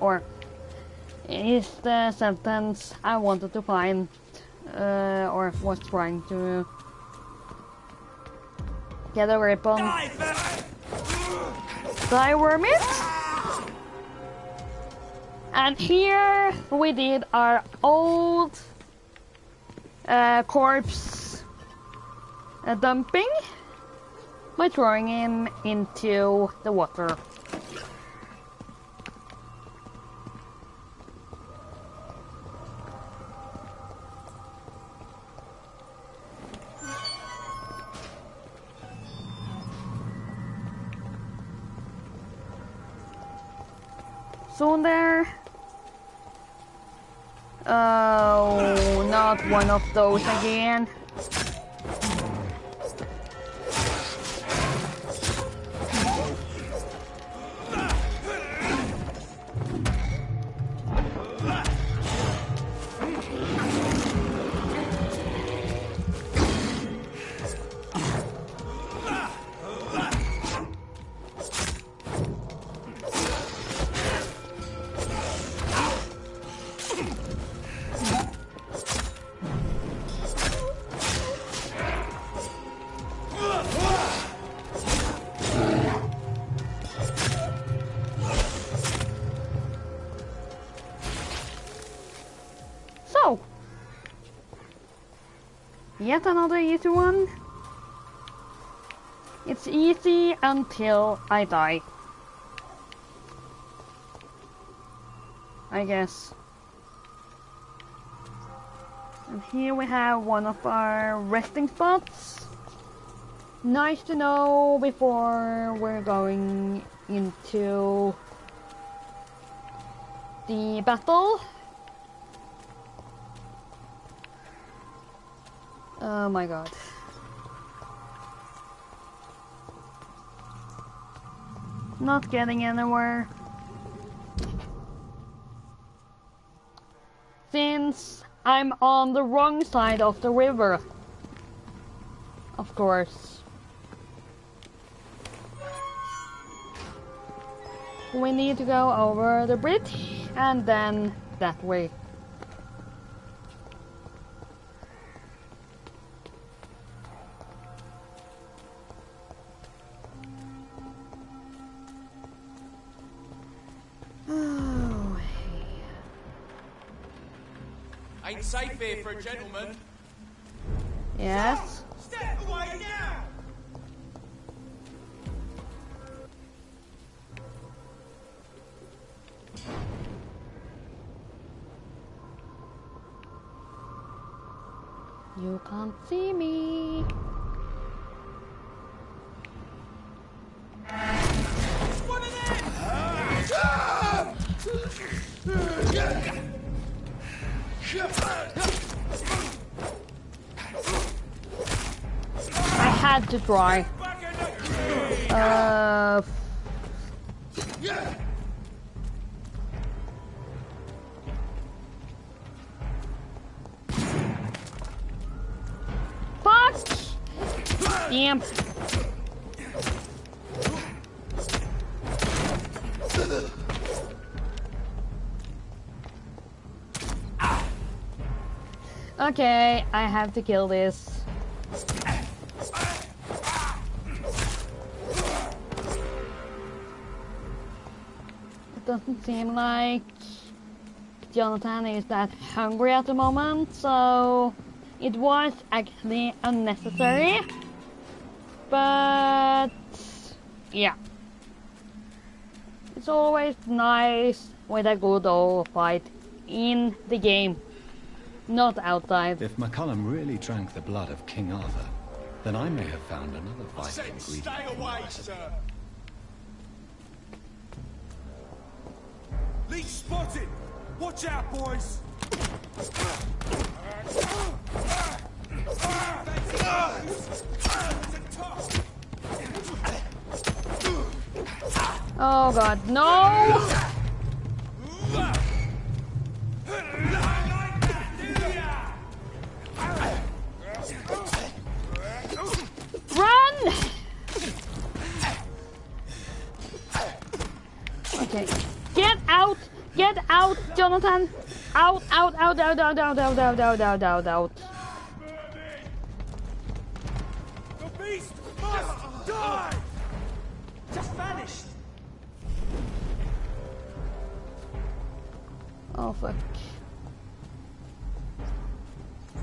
S1: or is the sentence I wanted to find, or was trying to get a grip on. Die Wormit! And here we did our old corpse dumping by throwing him into the water. Soon there. Oh, not one of those again. Yet another easy one. It's easy until I die, I guess. And here we have one of our resting spots. Nice to know before we're going into the battle. Oh my god. Not getting anywhere. I'm on the wrong side of the river. Of course. We need to go over the bridge and then that way. Oh.
S4: Ain't safe here for a gentleman.
S1: Yes.
S4: Step away now!
S1: You can't see me.
S4: One of them!
S1: I had to try. Fuck! Damn. Okay, I have to kill this. It doesn't seem like Jonathan is that hungry at the moment, so it was actually unnecessary. But yeah, it's always nice with a good old fight in the game, not outside.
S3: If McCullum really drank the blood of King Arthur, then I may have found another vital ingredient.
S4: Stay away, sir! Leech spotted! Watch out, boys!
S1: Oh god, no! Run! Okay, get out! Get out, Jonathan! Out, out, out, out, out, out, out, out, out, out, out, out.
S4: The beast must die! Just vanished!
S1: Oh fuck.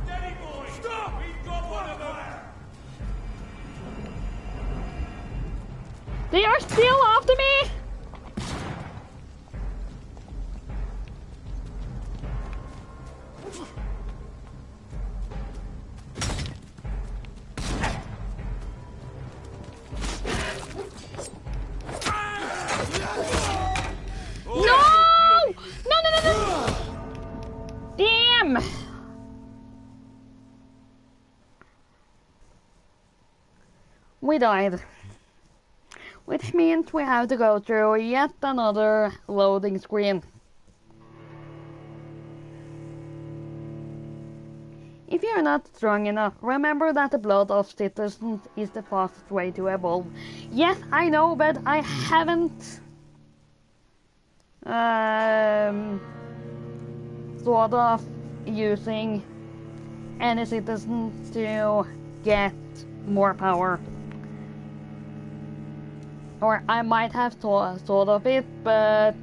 S4: Steady, boy! Stop! We've got one of them!
S1: They are still after me! We died. Which means we have to go through yet another loading screen. If you're not strong enough, remember that the blood of citizens is the fastest way to evolve. Yes, I know, but I haven't thought of using any citizen to get more power. Or I might have thought of it, but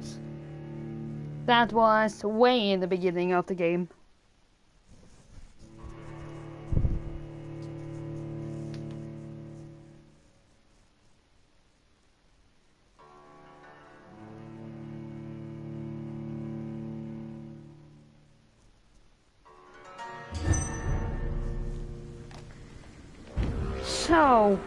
S1: that was way in the beginning of the game. So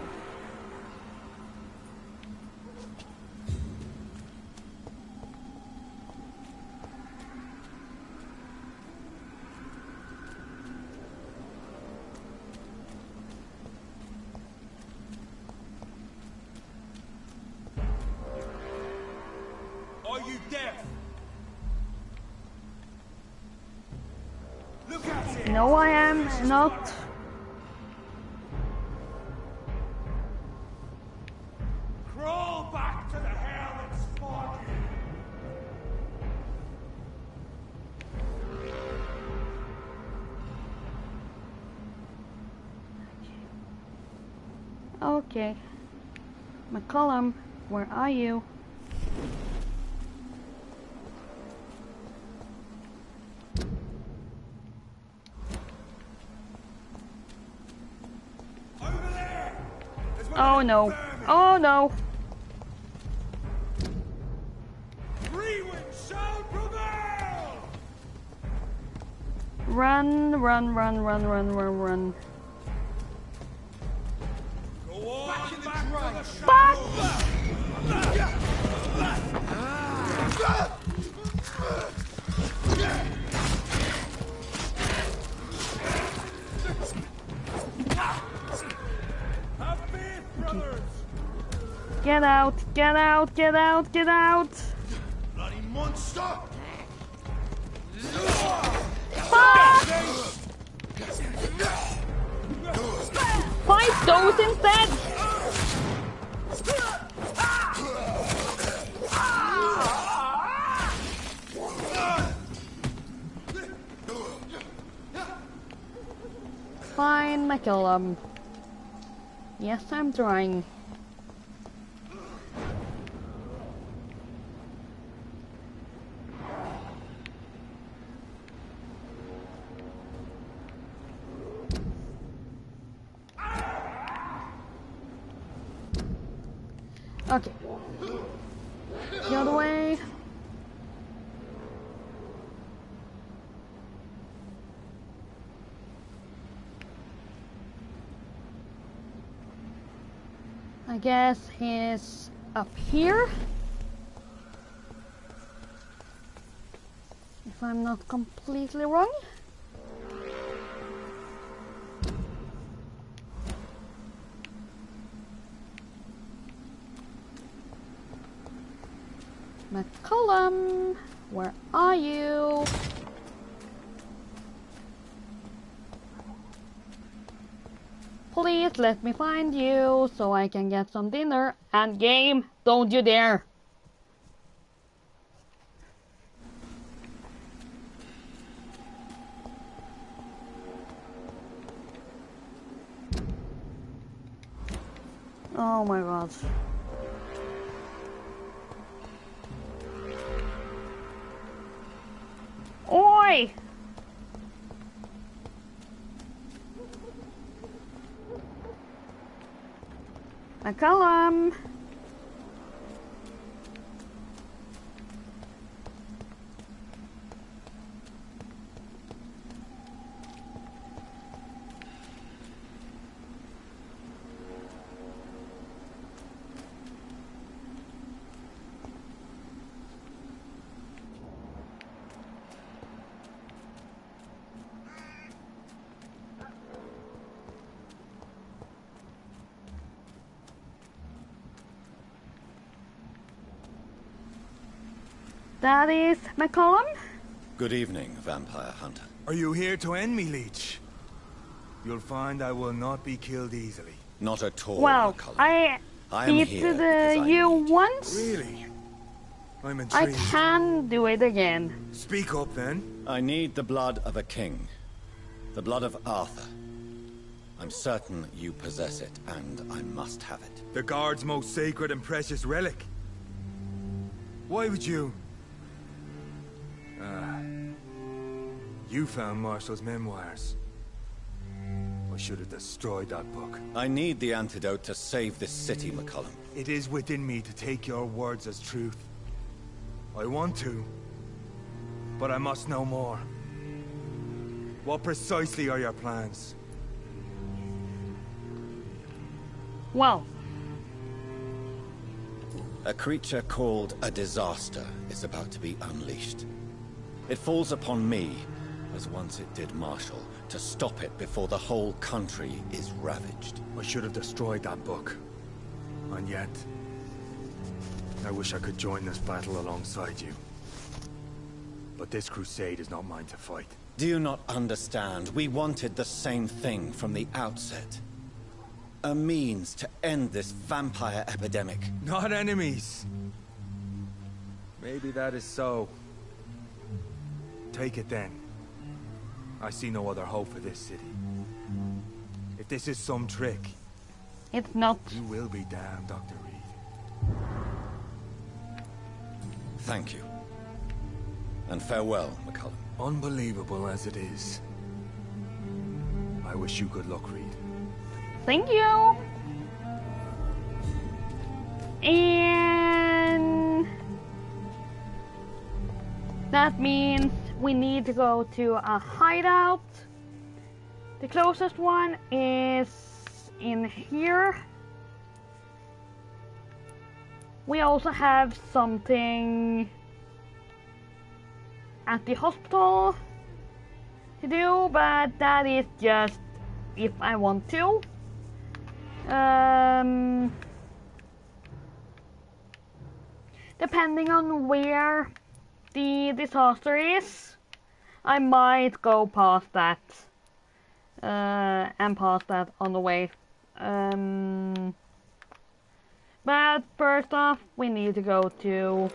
S4: Are you deaf? Look
S1: No, I am not.
S4: Crawl back to the hell that spawned you.
S1: Okay. McCollum, where are you?
S4: Over there!
S1: Oh no. Oh no. Run, run, run, run, run, run, run.
S4: Go on, back to the
S1: Fuck!
S4: Have faith, brothers!
S1: Get out, get out, get out, get out!
S4: Bloody monster!
S1: Fuck! Fight those instead! Fine, McCollum. Yes, I'm trying. Okay. The other way. I guess he's up here. If I'm not completely wrong. McCollum, where are you? Please let me find you so I can get some dinner. And game, don't you dare! Oh my god. Oi! McCollum! That is McCollum.
S3: Good evening, vampire hunter.
S4: Are you here to end me, leech? You'll find I will not be killed easily.
S3: Not at all,
S1: Well,
S3: McCollum.
S1: I
S3: am
S1: beat
S3: here because I
S1: you
S3: need
S1: once.
S4: Really? I'm
S1: I
S4: intrigued.
S1: can do it again.
S4: Speak up, then.
S3: I need the blood of a king. The blood of Arthur. I'm certain you possess it, and I must have it.
S4: The guard's most sacred and precious relic. Why would you? You found Marshall's memoirs. I should have destroyed that book.
S3: I need the antidote to save this city, McCollum.
S4: It is within me to take your words as truth. I want to, but I must know more. What precisely are your plans?
S1: Well,
S3: A creature called a disaster is about to be unleashed. It falls upon me, as once it did Marshall, to stop it before the whole country is ravaged.
S4: I should have destroyed that book. And yet, I wish I could join this battle alongside you. But this crusade is not mine to fight.
S3: Do you not understand? We wanted the same thing from the outset. A means to end this vampire epidemic.
S4: Not enemies. Maybe that is so. Take it then. I see no other hope for this city. If this is some trick...
S1: It's not.
S4: You will be damned, Dr. Reed.
S3: Thank you. And farewell, McCullum.
S4: Unbelievable as it is. I wish you good luck, Reed.
S1: Thank you. And that means we need to go to a hideout. The closest one is in here. We also have something at the hospital to do, but that is just if I want to. Depending on where the disaster is, I might go past that and past that on the way. But first off, we need to go to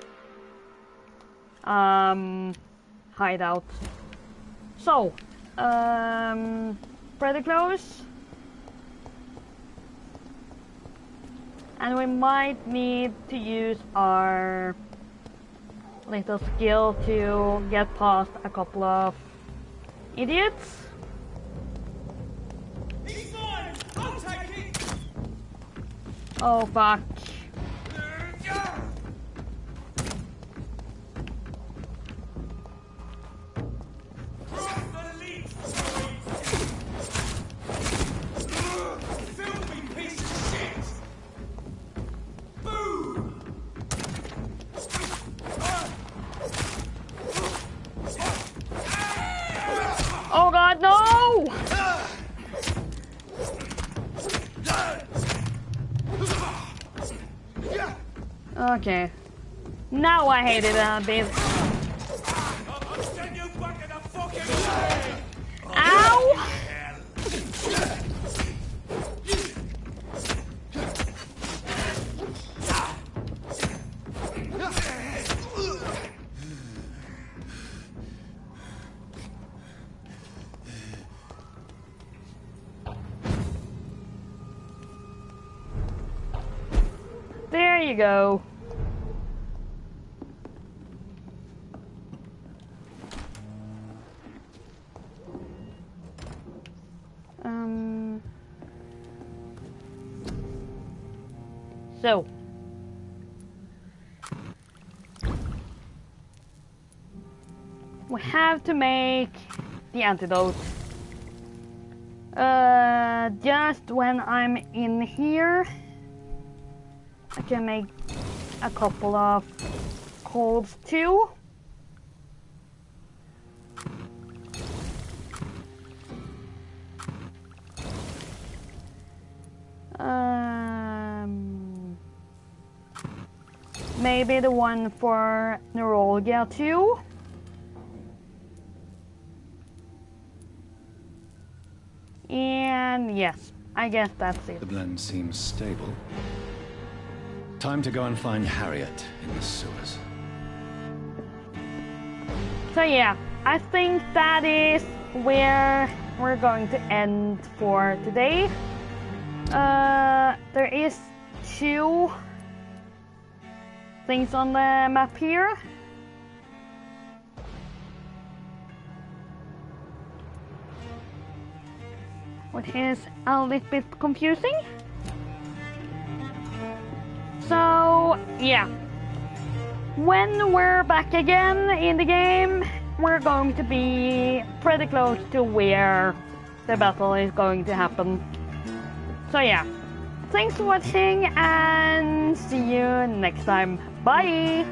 S1: hideout. So, pretty close. And we might need to use our little skill to get past a couple of idiots.
S4: He's mine! I'll take it!
S1: Oh fuck. Oh god, no! Okay. Now I hate it a bit. Ow! There you go. So. We have to make the antidote. Just when I'm in here, I can make a couple of calls too. Maybe the one for neuralgia too. And yes, I guess that's it.
S3: The blend seems stable. Time to go and find Harriet in the sewers.
S1: So yeah, I think that is where we're going to end for today. There is 2 things on the map here. Which is a little bit confusing. So, yeah. When we're back again in the game, we're going to be pretty close to where the battle is going to happen. So yeah. Thanks for watching and see you next time. Bye!